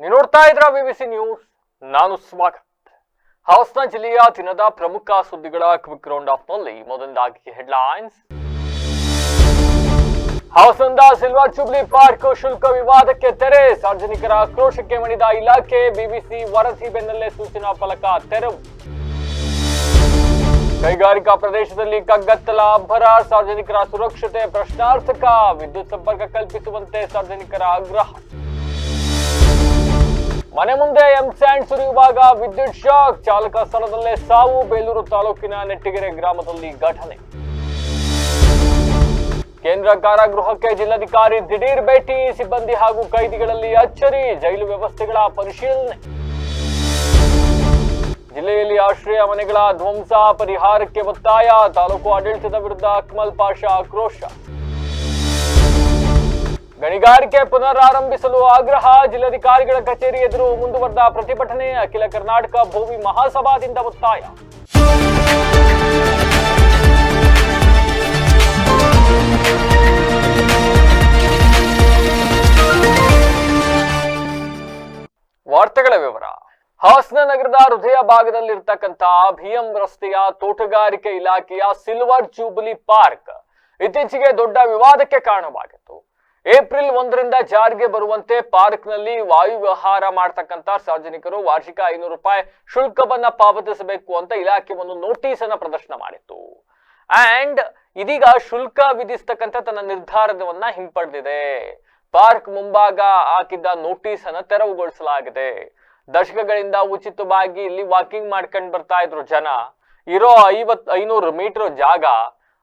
ನೀವು ನೋಡ್ತಾ ಇದ್ರ ಬಿಬಿಸಿ ನ್ಯೂಸ್. ನಾನು ಸ್ವಾಗತ್. ಹಾಸನ ಜಿಲ್ಲೆಯ ದಿನದ ಪ್ರಮುಖ ಸುದ್ದಿಗಳ ಕ್ವಿಕ್ ರೌಂಡ್ ಆಫ್ ನಲ್ಲಿ ಮೊದಲನೇದಾಗಿ ಹೆಡ್ಲೈನ್ಸ್. ಹಾಸನದ ಸಿಲ್ವರ್ ಜೂಬ್ಲಿ ಪಾರ್ಕ್ ಶುಲ್ಕ ವಿವಾದಕ್ಕೆ ತೆರೆ, ಸಾರ್ವಜನಿಕರ ಆಕ್ರೋಶಕ್ಕೆ ಮಣಿದ ಇಲಾಖೆ. ಬಿಬಿಸಿ ವರದಿ ಬೆನ್ನಲ್ಲೇ ಸೂಚನಾ ಫಲಕ ತೆರವು. ಕೈಗಾರಿಕಾ ಪ್ರದೇಶದಲ್ಲಿ ಕಗ್ಗತ್ತಲ ಅಬ್ಬರ, ಸಾರ್ವಜನಿಕರ ಸುರಕ್ಷತೆ ಪ್ರಶ್ನಾರ್ಥಕ. ವಿದ್ಯುತ್ ಸಂಪರ್ಕ ಕಲ್ಪಿಸುವಂತೆ ಸಾರ್ವಜನಿಕರ ಆಗ್ರಹ. ಮನೆ ಮುಂದೆ ಎಂಸ್ಯಾಂಡ್ ಸುರಿಯುವಾಗ ವಿದ್ಯುತ್ ಶಾಕ್, ಚಾಲಕ ಸ್ಥಳದಲ್ಲೇ ಸಾವು. ಬೇಲೂರು ತಾಲೂಕಿನ ನೆಟ್ಟಿಗೆರೆ ಗ್ರಾಮದಲ್ಲಿ ಘಟನೆ. ಕೇಂದ್ರ ಕಾರಾಗೃಹಕ್ಕೆ ಜಿಲ್ಲಾಧಿಕಾರಿ ದಿಢೀರ್ ಭೇಟಿ, ಸಿಬ್ಬಂದಿ ಹಾಗೂ ಕೈದಿಗಳಲ್ಲಿ ಅಚ್ಚರಿ. ಜೈಲು ವ್ಯವಸ್ಥೆಗಳ ಪರಿಶೀಲನೆ. ಜಿಲ್ಲೆಯಲ್ಲಿ ಆಶ್ರಯ ಮನೆಗಳ ಧ್ವಂಸ, ಪರಿಹಾರಕ್ಕೆ ಒತ್ತಾಯ. ತಾಲೂಕು ಆಡಳಿತದ ವಿರುದ್ಧ ಅಕ್ಮಲ್ ಪಾಷಾ ಆಕ್ರೋಶ. ಗಣಿಗಾರಿಕೆ ಪುನರಾರಂಭಿಸಲು ಆಗ್ರಹ, ಜಿಲ್ಲಾಧಿಕಾರಿಗಳ ಕಚೇರಿ ಎದುರು ಮುಂದುವರೆದ ಪ್ರತಿಭಟನೆ. ಅಖಿಲ ಕರ್ನಾಟಕ ಭೂಮಿ ಮಹಾಸಭಾದಿಂದ ಒತ್ತಾಯ. ವಾರ್ತೆಗಳ ವಿವರ. ಹಾಸನ ನಗರದ ಹೃದಯ ಭಾಗದಲ್ಲಿರ್ತಕ್ಕಂತಹ ಬಿಎಂ ರಸ್ತೆಯ ತೋಟಗಾರಿಕೆ ಇಲಾಖೆಯ ಸಿಲ್ವರ್ ಜೂಬಿಲಿ ಪಾರ್ಕ್ ಇತ್ತೀಚೆಗೆ ದೊಡ್ಡ ವಿವಾದಕ್ಕೆ ಕಾರಣವಾಗಿತ್ತು. ಏಪ್ರಿಲ್ 1ರಿಂದ ಜಾರಿಗೆ ಬರುವಂತೆ ಪಾರ್ಕ್ ನಲ್ಲಿ ವಾಯು ವಿಹಾರ ಮಾಡತಕ್ಕಂತ ಸಾರ್ವಜನಿಕರು ವಾರ್ಷಿಕ 500 ರೂಪಾಯಿ ಶುಲ್ಕವನ್ನ ಪಾವತಿಸಬೇಕು ಅಂತ ಇಲಾಖೆ ಒಂದು ನೋಟಿಸ್ ಅನ್ನ ಪ್ರದರ್ಶನ ಮಾಡಿತ್ತು. ಅಂಡ್ ಇದೀಗ ಶುಲ್ಕ ವಿಧಿಸ್ತಕ್ಕಂಥ ತನ್ನ ನಿರ್ಧಾರವನ್ನ ಹಿಂಪಡೆದಿದೆ. ಪಾರ್ಕ್ ಮುಂಭಾಗ ಹಾಕಿದ್ದ ನೋಟಿಸ್ ಅನ್ನ ತೆರವುಗೊಳಿಸಲಾಗಿದೆ. ದಶಕಗಳಿಂದ ಉಚಿತವಾಗಿ ಇಲ್ಲಿ ವಾಕಿಂಗ್ ಮಾಡ್ಕೊಂಡು ಬರ್ತಾ ಇದ್ರು ಜನ. ಇರೋ 500 ಮೀಟರ್ ಜಾಗ,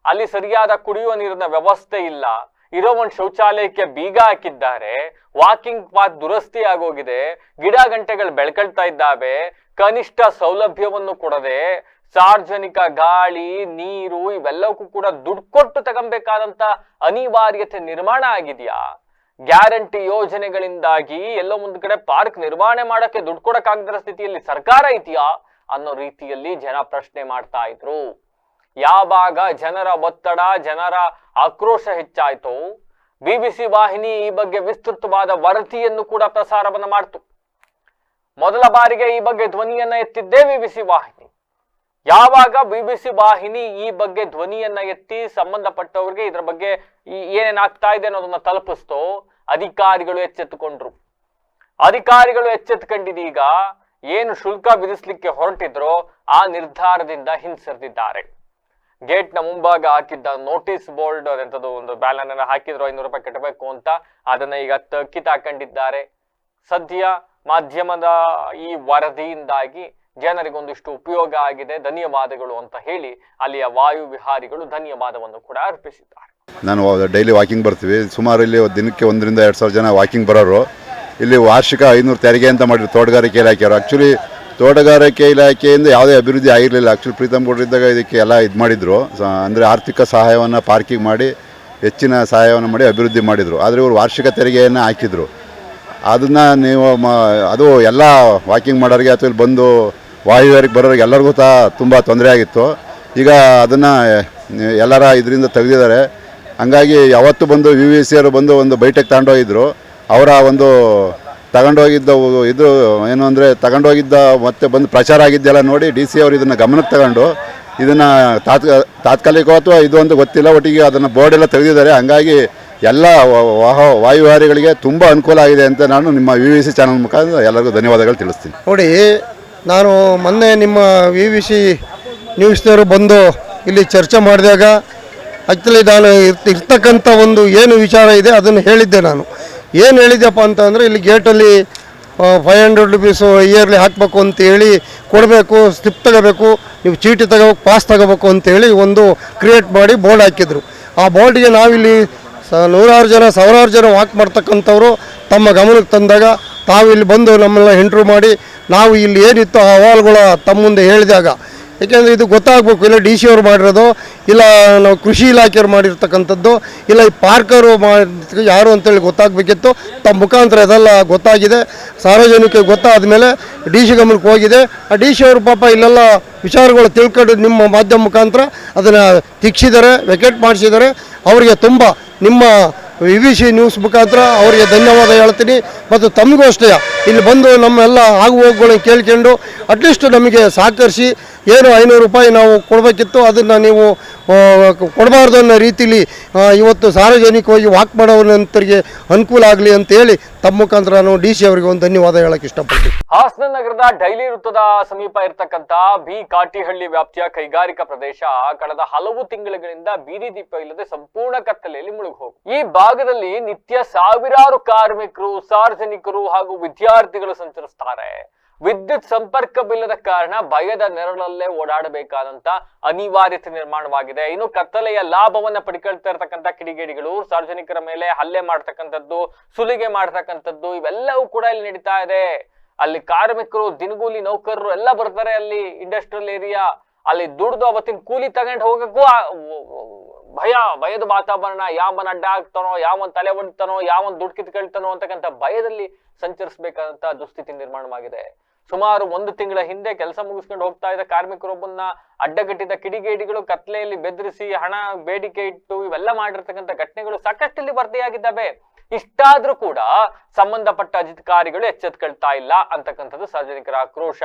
ಅಲ್ಲಿ ಸರಿಯಾದ ಕುಡಿಯುವ ನೀರಿನ ವ್ಯವಸ್ಥೆ ಇಲ್ಲ. ಇರೋ ಒಂದು ಶೌಚಾಲಯಕ್ಕೆ ಬೀಗ ಹಾಕಿದ್ದಾರೆ. ವಾಕಿಂಗ್ ಪಾತ್ ದುರಸ್ತಿ ಆಗೋಗಿದೆ. ಗಿಡ ಗಂಟೆಗಳು ಬೆಳ್ಕೊಳ್ತಾ ಇದ್ದಾವೆ. ಕನಿಷ್ಠ ಸೌಲಭ್ಯವನ್ನು ಕೊಡದೆ ಸಾರ್ವಜನಿಕ ಗಾಳಿ ನೀರು ಇವೆಲ್ಲಕ್ಕೂ ಕೂಡ ದುಡ್ಡು ಕೊಟ್ಟು ತಗೊಬೇಕಾದಂತ ಅನಿವಾರ್ಯತೆ ನಿರ್ಮಾಣ ಆಗಿದೆಯಾ? ಗ್ಯಾರಂಟಿ ಯೋಜನೆಗಳಿಂದಾಗಿ ಎಲ್ಲೋ ಒಂದು ಕಡೆ ಪಾರ್ಕ್ ನಿರ್ವಹಣೆ ಮಾಡಕ್ಕೆ ದುಡ್ಡು ಕೊಡಕ್ಕಾಗದ ಸ್ಥಿತಿಯಲ್ಲಿ ಸರ್ಕಾರ ಇದೆಯಾ ಅನ್ನೋ ರೀತಿಯಲ್ಲಿ ಜನ ಪ್ರಶ್ನೆ ಮಾಡ್ತಾ ಇದ್ರು. ಯಾವಾಗ ಜನರ ಒತ್ತಡ, ಜನರ ಆಕ್ರೋಶ ಹೆಚ್ಚಾಯ್ತು, ಬಿಬಿಸಿ ವಾಹಿನಿ ಈ ಬಗ್ಗೆ ವಿಸ್ತೃತವಾದ ವರದಿಯನ್ನು ಕೂಡ ಪ್ರಸಾರವನ್ನ ಮಾಡ್ತು. ಮೊದಲ ಬಾರಿಗೆ ಈ ಬಗ್ಗೆ ಧ್ವನಿಯನ್ನ ಎತ್ತಿದ್ದೇ ಬಿಬಿಸಿ ವಾಹಿನಿ. ಯಾವಾಗ ಬಿಬಿಸಿ ವಾಹಿನಿ ಈ ಬಗ್ಗೆ ಧ್ವನಿಯನ್ನ ಎತ್ತಿ ಸಂಬಂಧಪಟ್ಟವ್ರಿಗೆ ಇದ್ರ ಬಗ್ಗೆ ಏನೇನಾಗ್ತಾ ಇದೆ ಅನ್ನೋದನ್ನ ತಲುಪಿಸ್ತೋ, ಅಧಿಕಾರಿಗಳು ಎಚ್ಚೆತ್ತುಕೊಂಡ್ರು. ಅಧಿಕಾರಿಗಳು ಎಚ್ಚೆತ್ತುಕೊಂಡಿದೀಗ ಏನು ಶುಲ್ಕ ವಿಧಿಸ್ಲಿಕ್ಕೆ ಹೊರಟಿದ್ರೋ ಆ ನಿರ್ಧಾರದಿಂದ ಹಿಂಸರಿದಿದ್ದಾರೆ. ಗೇಟ್ ನ ಮುಂಭಾಗ ಹಾಕಿದ್ದ ನೋಟಿಸ್ ಬೋರ್ಡ್ ಅದೆಂತದ್ದು ಒಂದು ಬ್ಯಾನರ್ ಅನ್ನ ಹಾಕಿದ್ರು 500 ರೂಪಾಯಿ ಕಟ್ಟಬೇಕು ಅಂತ, ಅದನ್ನ ಈಗ ಕಿತ್ತಾಕೊಂಡಿದ್ದಾರೆ. ಸದ್ಯ ಮಾಧ್ಯಮದ ಈ ವರದಿಯಿಂದಾಗಿ ಜನರಿಗೊಂದಿಷ್ಟು ಉಪಯೋಗ ಆಗಿದೆ, ಧನ್ಯವಾದಗಳು ಅಂತ ಹೇಳಿ ಅಲ್ಲಿಯ ವಾಯು ವಿಹಾರಿಗಳು ಧನ್ಯವಾದವನ್ನು ಕೂಡ ಅರ್ಪಿಸಿದ್ದಾರೆ. ನಾನು ಡೈಲಿ ವಾಕಿಂಗ್ ಬರ್ತೀವಿ. ಸುಮಾರು ಇಲ್ಲಿ ದಿನಕ್ಕೆ 1,000 to 2,000 ಜನ ವಾಕಿಂಗ್ ಬರೋರು. ಇಲ್ಲಿ ವಾರ್ಷಿಕ 500 ತೆರಿಗೆ ಅಂತ ಮಾಡಿದ್ರು ತೋಟಗಾರಿಕೆ ಇಲಾಖೆಯವರು. ಆ್ಯಕ್ಚುಲಿ ತೋಟಗಾರಿಕೆ ಇಲಾಖೆಯಿಂದ ಯಾವುದೇ ಅಭಿವೃದ್ಧಿ ಆಗಿರಲಿಲ್ಲ. ಆ್ಯಕ್ಚುಲಿ ಪ್ರೀತಮ್ ಗೌಡ್ರು ಇದ್ದಾಗ ಇದಕ್ಕೆ ಎಲ್ಲ ಇದು ಮಾಡಿದರು. ಅಂದರೆ ಆರ್ಥಿಕ ಸಹಾಯವನ್ನು ಪಾರ್ಕಿಂಗ್ ಮಾಡಿ ಹೆಚ್ಚಿನ ಸಹಾಯವನ್ನು ಮಾಡಿ ಅಭಿವೃದ್ಧಿ ಮಾಡಿದರು. ಆದರೆ ಇವರು ವಾರ್ಷಿಕ ತೆರಿಗೆಯನ್ನು ಹಾಕಿದರು. ಅದನ್ನು ನೀವು ಅದು ಎಲ್ಲ ವಾಕಿಂಗ್ ಮಾಡೋರಿಗೆ ಅಥವಾ ಇಲ್ಲಿ ಬಂದು ವಾಯುವಿಹಾರಕ್ಕೆ ಬರೋರಿಗೆ ಎಲ್ಲರಿಗೂ ತುಂಬ ತೊಂದರೆ ಆಗಿತ್ತು. ಈಗ ಅದನ್ನು ಎಲ್ಲರ ಇದರಿಂದ ತೆಗೆದಿದ್ದಾರೆ. ಹಂಗಾಗಿ ಯಾವತ್ತು ಬಂದು VVC ಅವರು ಬಂದು ಒಂದು ಬೈಟೆಕ್ ತಗೊಂಡೋಗಿದ್ರು. ಅವರ ಒಂದು ತಗೊಂಡೋಗಿದ್ದ ಇದು ಏನು ಅಂದರೆ ತಗೊಂಡೋಗಿದ್ದ ಮತ್ತೆ ಬಂದು ಪ್ರಚಾರ ಆಗಿದ್ದೆಲ್ಲ ನೋಡಿ DC ಅವರು ಇದನ್ನು ಗಮನಕ್ಕೆ ತಗೊಂಡು ಇದನ್ನು ತಾತ್ಕಾಲಿಕ ಅಥವಾ ಇದು ಅಂತ ಗೊತ್ತಿಲ್ಲ, ಒಟ್ಟಿಗೆ ಅದನ್ನು ಬೋರ್ಡೆಲ್ಲ ತೆಗೆದಿದ್ದಾರೆ. ಹಂಗಾಗಿ ಎಲ್ಲ ವಾಯುವಿಹಾರಿಗಳಿಗೆ ತುಂಬ ಅನುಕೂಲ ಆಗಿದೆ ಅಂತ ನಾನು ನಿಮ್ಮ VVC ಚಾನಲ್ ಮುಖಾಂತರ ಎಲ್ಲರಿಗೂ ಧನ್ಯವಾದಗಳು ತಿಳಿಸ್ತೀನಿ. ನೋಡಿ, ನಾನು ಮೊನ್ನೆ ನಿಮ್ಮ VVC ನ್ಯೂಸ್ನವರು ಬಂದು ಇಲ್ಲಿ ಚರ್ಚೆ ಮಾಡಿದಾಗ ಆ್ಯಕ್ಚುಲಿ ನಾನು ಇರ್ತಕ್ಕಂಥ ಒಂದು ಏನು ವಿಚಾರ ಇದೆ ಅದನ್ನು ಹೇಳಿದ್ದೆ. ನಾನು ಏನು ಹೇಳಿದ್ದೆಪ್ಪ ಅಂತಂದರೆ, ಇಲ್ಲಿ ಗೇಟಲ್ಲಿ 500 ರೂಪೀಸು ಇಯರ್ಲಿ ಹಾಕಬೇಕು ಅಂತೇಳಿ ಕೊಡಬೇಕು, ಸ್ಲಿಪ್ ತಗೋಬೇಕು, ನೀವು ಚೀಟಿ ತಗೋಬೇಕು, ಪಾಸ್ ತಗೋಬೇಕು ಅಂತೇಳಿ ಒಂದು ಕ್ರಿಯೇಟ್ ಮಾಡಿ ಬೋರ್ಡ್ ಹಾಕಿದ್ರು. ಆ ಬೋರ್ಡಿಗೆ ನಾವಿಲ್ಲಿ 100 ಜನ 1000 ಜನ ವಾಕ್ ಮಾಡ್ತಕ್ಕಂಥವ್ರು ತಮ್ಮ ಗಮನಕ್ಕೆ ತಂದಾಗ ತಾವಿಲ್ಲಿ ಬಂದು ನಮ್ಮೆಲ್ಲ ಇಂಟ್ರ್ಯೂ ಮಾಡಿ ನಾವು ಇಲ್ಲಿ ಏನಿತ್ತು ಆ ಅಹವಾಲುಗಳ ತಮ್ಮ ಮುಂದೆ ಹೇಳಿದಾಗ, ಏಕೆಂದರೆ ಇದು ಗೊತ್ತಾಗಬೇಕು, ಇಲ್ಲ DC ಅವರು ಮಾಡಿರೋದು, ಇಲ್ಲ ನಾವು ಕೃಷಿ ಇಲಾಖೆಯವ್ರು ಮಾಡಿರ್ತಕ್ಕಂಥದ್ದು, ಇಲ್ಲ ಈ ಪಾರ್ಕರು ಮಾಡಿ ಯಾರು ಅಂತೇಳಿ ಗೊತ್ತಾಗಬೇಕಿತ್ತು. ತಮ್ಮ ಮುಖಾಂತರ ಇದೆಲ್ಲ ಗೊತ್ತಾಗಿದೆ. ಸಾರ್ವಜನಿಕರಿಗೆ ಗೊತ್ತಾದ ಮೇಲೆ DC ಗಮನಕ್ಕೆ ಹೋಗಿದೆ. ಆ DC ಅವರು ಪಾಪ ಇಲ್ಲೆಲ್ಲ ವಿಚಾರಗಳು ತಿಳ್ಕೊಂಡು ನಿಮ್ಮ ಮಾಧ್ಯಮ ಮುಖಾಂತರ ಅದನ್ನು ತಿಕ್ಸಿದ್ದಾರೆ, ವೆಕೆಟ್ ಮಾಡಿಸಿದ್ದಾರೆ. ಅವರಿಗೆ ತುಂಬ ನಿಮ್ಮ VVC ನ್ಯೂಸ್ ಮುಖಾಂತರ ಅವರಿಗೆ ಧನ್ಯವಾದ ಹೇಳ್ತೀನಿ. ಮತ್ತು ತಮಗೂ ಅಷ್ಟೇ ಇಲ್ಲಿ ಬಂದು ನಮ್ಮೆಲ್ಲ ಆಗುಹೋಗುಗಳನ್ನ ಕೇಳ್ಕೊಂಡು ಅಟ್ಲೀಸ್ಟ್ ನಮಗೆ ಸಹಕರಿಸಿ ಏನು 500 ರೂಪಾಯಿ ನಾವು ಕೊಡಬೇಕಿತ್ತು ಅದನ್ನು ನೀವು ಕೊಡಬಾರ್ದು ಅನ್ನೋ ರೀತಿಲಿ ಇವತ್ತು ಸಾರ್ವಜನಿಕವಾಗಿ ವಾಕ್ ಮಾಡೋರಂತರಿಗೆ ಅನುಕೂಲ ಆಗಲಿ ಅಂತೇಳಿ ತಮ್ಮ ಮುಖಾಂತರ ನಾನು DC ಅವರಿಗೆ ಒಂದು ಧನ್ಯವಾದ ಹೇಳಕ್ಕೆ ಇಷ್ಟಪಡ್ತೀನಿ. ಹಾಸನ ನಗರದ ಡೈಲಿ ವೃತ್ತದ ಸಮೀಪ ಇರತಕ್ಕಂತ ಬಿ ಕಾಟಿಹಳ್ಳಿ ವ್ಯಾಪ್ತಿಯ ಕೈಗಾರಿಕಾ ಪ್ರದೇಶ ಕಳೆದ ಹಲವು ತಿಂಗಳುಗಳಿಂದ ಬೀದಿ ದೀಪ ಇಲ್ಲದೆ ಸಂಪೂರ್ಣ ಕತ್ತಲೆಯಲ್ಲಿ ಮುಳುಗಿ ಹೋಗಿ ಈ ಭಾಗದಲ್ಲಿ ನಿತ್ಯ ಸಾವಿರಾರು ಕಾರ್ಮಿಕರು, ಸಾರ್ವಜನಿಕರು ಹಾಗೂ ವಿದ್ಯಾರ್ಥಿಗಳು ಸಂಚರಿಸ್ತಾರೆ. ವಿದ್ಯುತ್ ಸಂಪರ್ಕವಿಲ್ಲದ ಕಾರಣ ಭಯದ ನೆರಳಲ್ಲೇ ಓಡಾಡಬೇಕಾದಂತ ಅನಿವಾರ್ಯತೆ ನಿರ್ಮಾಣವಾಗಿದೆ. ಇನ್ನು ಕತ್ತಲೆಯ ಲಾಭವನ್ನ ಪಡ್ಕೊಳ್ತಾ ಇರತಕ್ಕಂತ ಕಿಡಿಗೇಡಿಗಳು ಸಾರ್ವಜನಿಕರ ಮೇಲೆ ಹಲ್ಲೆ ಮಾಡ್ತಕ್ಕಂಥದ್ದು, ಸುಲಿಗೆ ಮಾಡ್ತಕ್ಕಂಥದ್ದು ಇವೆಲ್ಲವೂ ಕೂಡ ಇಲ್ಲಿ ನಡೀತಾ ಇದೆ. ಅಲ್ಲಿ ಕಾರ್ಮಿಕರು, ದಿನಗೂಲಿ ನೌಕರರು ಎಲ್ಲ ಬರ್ತಾರೆ. ಅಲ್ಲಿ ಇಂಡಸ್ಟ್ರಿಯಲ್ ಏರಿಯಾ, ಅಲ್ಲಿ ದುಡ್ದು ಅವತ್ತಿನ ಕೂಲಿ ತಗೊಂಡು ಹೋಗಕ್ಕೂ ಭಯದ ವಾತಾವರಣ. ಯಾವನ್ ಅಡ್ಡ ಆಗ್ತಾನೋ, ಯಾವನ್ ತಲೆ ಹೊಡಿತಾನೋ, ಯಾವನ್ ದುಡ್ಡು ಕಿತ್ಕೊಳ್ತಾನೋ ಅಂತಕ್ಕಂಥ ಭಯದಲ್ಲಿ ಸಂಚರಿಸಬೇಕಾದಂತ ದುಸ್ಥಿತಿ ನಿರ್ಮಾಣವಾಗಿದೆ. ಸುಮಾರು 1 ತಿಂಗಳ ಹಿಂದೆ ಕೆಲಸ ಮುಗಿಸ್ಕೊಂಡು ಹೋಗ್ತಾ ಇದ್ದ ಕಾರ್ಮಿಕರೊಬ್ಬನ್ನ ಅಡ್ಡಗಟ್ಟಿದ ಕಿಡಿಗೇಡಿಗಳು ಕತ್ಲೆಯಲ್ಲಿ ಬೆದರಿಸಿ ಹಣ ಬೇಡಿಕೆ ಇಟ್ಟು ಇವೆಲ್ಲ ಮಾಡಿರ್ತಕ್ಕಂಥ ಘಟನೆಗಳು ಸಾಕಷ್ಟು ಇಲ್ಲಿ ವರದಿಯಾಗಿದ್ದಾವೆ. ಇಷ್ಟಾದ್ರೂ ಕೂಡ ಸಂಬಂಧಪಟ್ಟ ಅಧಿಕಾರಿಗಳು ಎಚ್ಚೆತ್ಕೊಳ್ತಾ ಇಲ್ಲ ಅಂತಕ್ಕಂಥದ್ದು ಸಾರ್ವಜನಿಕರ ಆಕ್ರೋಶ.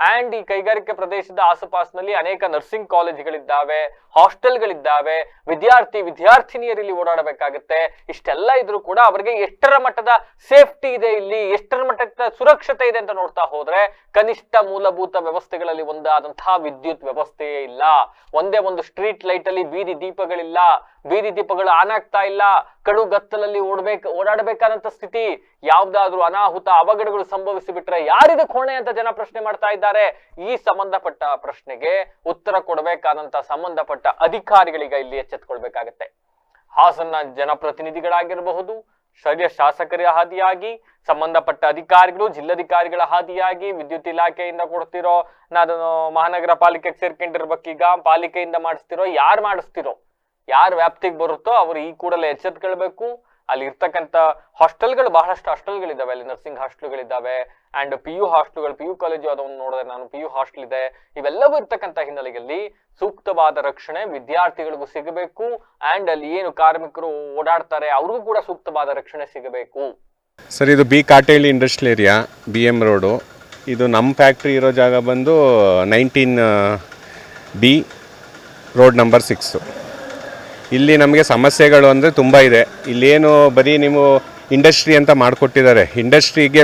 ಅಂಡ್ ಈ ಕೈಗಾರಿಕೆ ಪ್ರದೇಶದ ಆಸುಪಾಸಿನಲ್ಲಿ ಅನೇಕ ನರ್ಸಿಂಗ್ ಕಾಲೇಜುಗಳಿದ್ದಾವೆ, ಹಾಸ್ಟೆಲ್ಗಳಿದ್ದಾವೆ, ವಿದ್ಯಾರ್ಥಿನಿಯರಲ್ಲಿ ಓಡಾಡಬೇಕಾಗುತ್ತೆ. ಇಷ್ಟೆಲ್ಲ ಇದ್ರೂ ಕೂಡ ಅವರಿಗೆ ಎಷ್ಟರ ಮಟ್ಟದ ಸೇಫ್ಟಿ ಇದೆ, ಇಲ್ಲಿ ಎಷ್ಟರ ಮಟ್ಟದ ಸುರಕ್ಷತೆ ಇದೆ ಅಂತ ನೋಡ್ತಾ ಹೋದ್ರೆ ಕನಿಷ್ಠ ಮೂಲಭೂತ ವ್ಯವಸ್ಥೆಗಳಲ್ಲಿ ಒಂದಾದಂತಹ ವಿದ್ಯುತ್ ವ್ಯವಸ್ಥೆಯೇ ಇಲ್ಲ. ಒಂದೇ ಒಂದು ಸ್ಟ್ರೀಟ್ ಲೈಟ್ ಅಲ್ಲಿ ಬೀದಿ ದೀಪಗಳಿಲ್ಲ, ಬೀದಿ ದೀಪಗಳು ಆನ್ ಆಗ್ತಾ ಇಲ್ಲ. ಕಡುಗತ್ತಲಲ್ಲಿ ಓಡಾಡಬೇಕಾದಂತ ಸ್ಥಿತಿ. ಯಾವ್ದಾದ್ರು ಅನಾಹುತ ಅವಘಡಗಳು ಸಂಭವಿಸಿ ಬಿಟ್ರೆ ಯಾರಿದಕ್ಕೆ ಹೊಣೆ ಅಂತ ಜನ ಪ್ರಶ್ನೆ ಮಾಡ್ತಾ ಇದ್ದಾರೆ. ಈ ಸಂಬಂಧಪಟ್ಟ ಪ್ರಶ್ನೆಗೆ ಉತ್ತರ ಕೊಡಬೇಕಾದಂತ ಸಂಬಂಧಪಟ್ಟ ಅಧಿಕಾರಿಗಳಿಗೆ ಇಲ್ಲಿ ಎಚ್ಚೆತ್ಕೊಳ್ಬೇಕಾಗತ್ತೆ. ಹಾಸನ ಜನಪ್ರತಿನಿಧಿಗಳಾಗಿರಬಹುದು, ಸ್ಥಳೀಯ ಶಾಸಕರ ಹಾದಿಯಾಗಿ, ಸಂಬಂಧಪಟ್ಟ ಅಧಿಕಾರಿಗಳು, ಜಿಲ್ಲಾಧಿಕಾರಿಗಳ ಹಾದಿಯಾಗಿ, ವಿದ್ಯುತ್ ಇಲಾಖೆಯಿಂದ ಕೊಡ್ತಿರೋ, ನಾನು ಮಹಾನಗರ ಪಾಲಿಕೆಗೆ ಸೇರ್ಕೊಂಡಿರ್ಬೇಕೀಗ, ಪಾಲಿಕೆಯಿಂದ ಮಾಡಿಸ್ತಿರೋ, ಯಾರು ಮಾಡಿಸ್ತಿರೋ, ಯಾರು ವ್ಯಾಪ್ತಿಗೆ ಬರುತ್ತೋ ಅವರು ಈ ಕೂಡಲೇ ಎಚ್ಚೆತ್ಕೊಳ್ಬೇಕು. ಅಲ್ಲಿ ಇರ್ತಕ್ಕಂಥ ಹಾಸ್ಟೆಲ್ಗಳು, ಬಹಳಷ್ಟು ಹಾಸ್ಟೆಲ್ಗಳಿದ್ದಾವೆ. ಅಲ್ಲಿ ನರ್ಸಿಂಗ್ ಹಾಸ್ಟೆಲ್ಗಳಿದ್ದಾವೆ ಅಂಡ್ PU ಹಾಸ್ಟೆಲ್ಗಳು, PU ಕಾಲೇಜು ಅದನ್ನು ನೋಡಿದ್ರೆ ನಾನು PU ಹಾಸ್ಟೆಲ್ ಇದೆ. ಇವೆಲ್ಲವೂ ಇರ್ತಕ್ಕಂಥ ಹಿನ್ನೆಲೆಯಲ್ಲಿ ಸೂಕ್ತವಾದ ರಕ್ಷಣೆ ವಿದ್ಯಾರ್ಥಿಗಳಿಗೂ ಸಿಗಬೇಕು. ಅಂಡ್ ಅಲ್ಲಿ ಏನು ಕಾರ್ಮಿಕರು ಓಡಾಡ್ತಾರೆ ಅವ್ರಿಗೂ ಕೂಡ ಸೂಕ್ತವಾದ ರಕ್ಷಣೆ ಸಿಗಬೇಕು. ಸರ್, ಇದು ಬಿ ಕಾಟೇಳಿ ಇಂಡಸ್ಟ್ರಿಯಲ್ ಏರಿಯಾ, BM ರೋಡು. ಇದು ನಮ್ಮ ಫ್ಯಾಕ್ಟ್ರಿ ಇರೋ ಜಾಗ ಬಂದು 19B ರೋಡ್ ನಂಬರ್ 6. ಇಲ್ಲಿ ನಮಗೆ ಸಮಸ್ಯೆಗಳು ಅಂದರೆ ತುಂಬ ಇದೆ. ಇಲ್ಲೇನು ಬರೀ ನೀವು ಇಂಡಸ್ಟ್ರಿ ಅಂತ ಮಾಡಿಕೊಟ್ಟಿದ್ದಾರೆ. ಇಂಡಸ್ಟ್ರಿಗೆ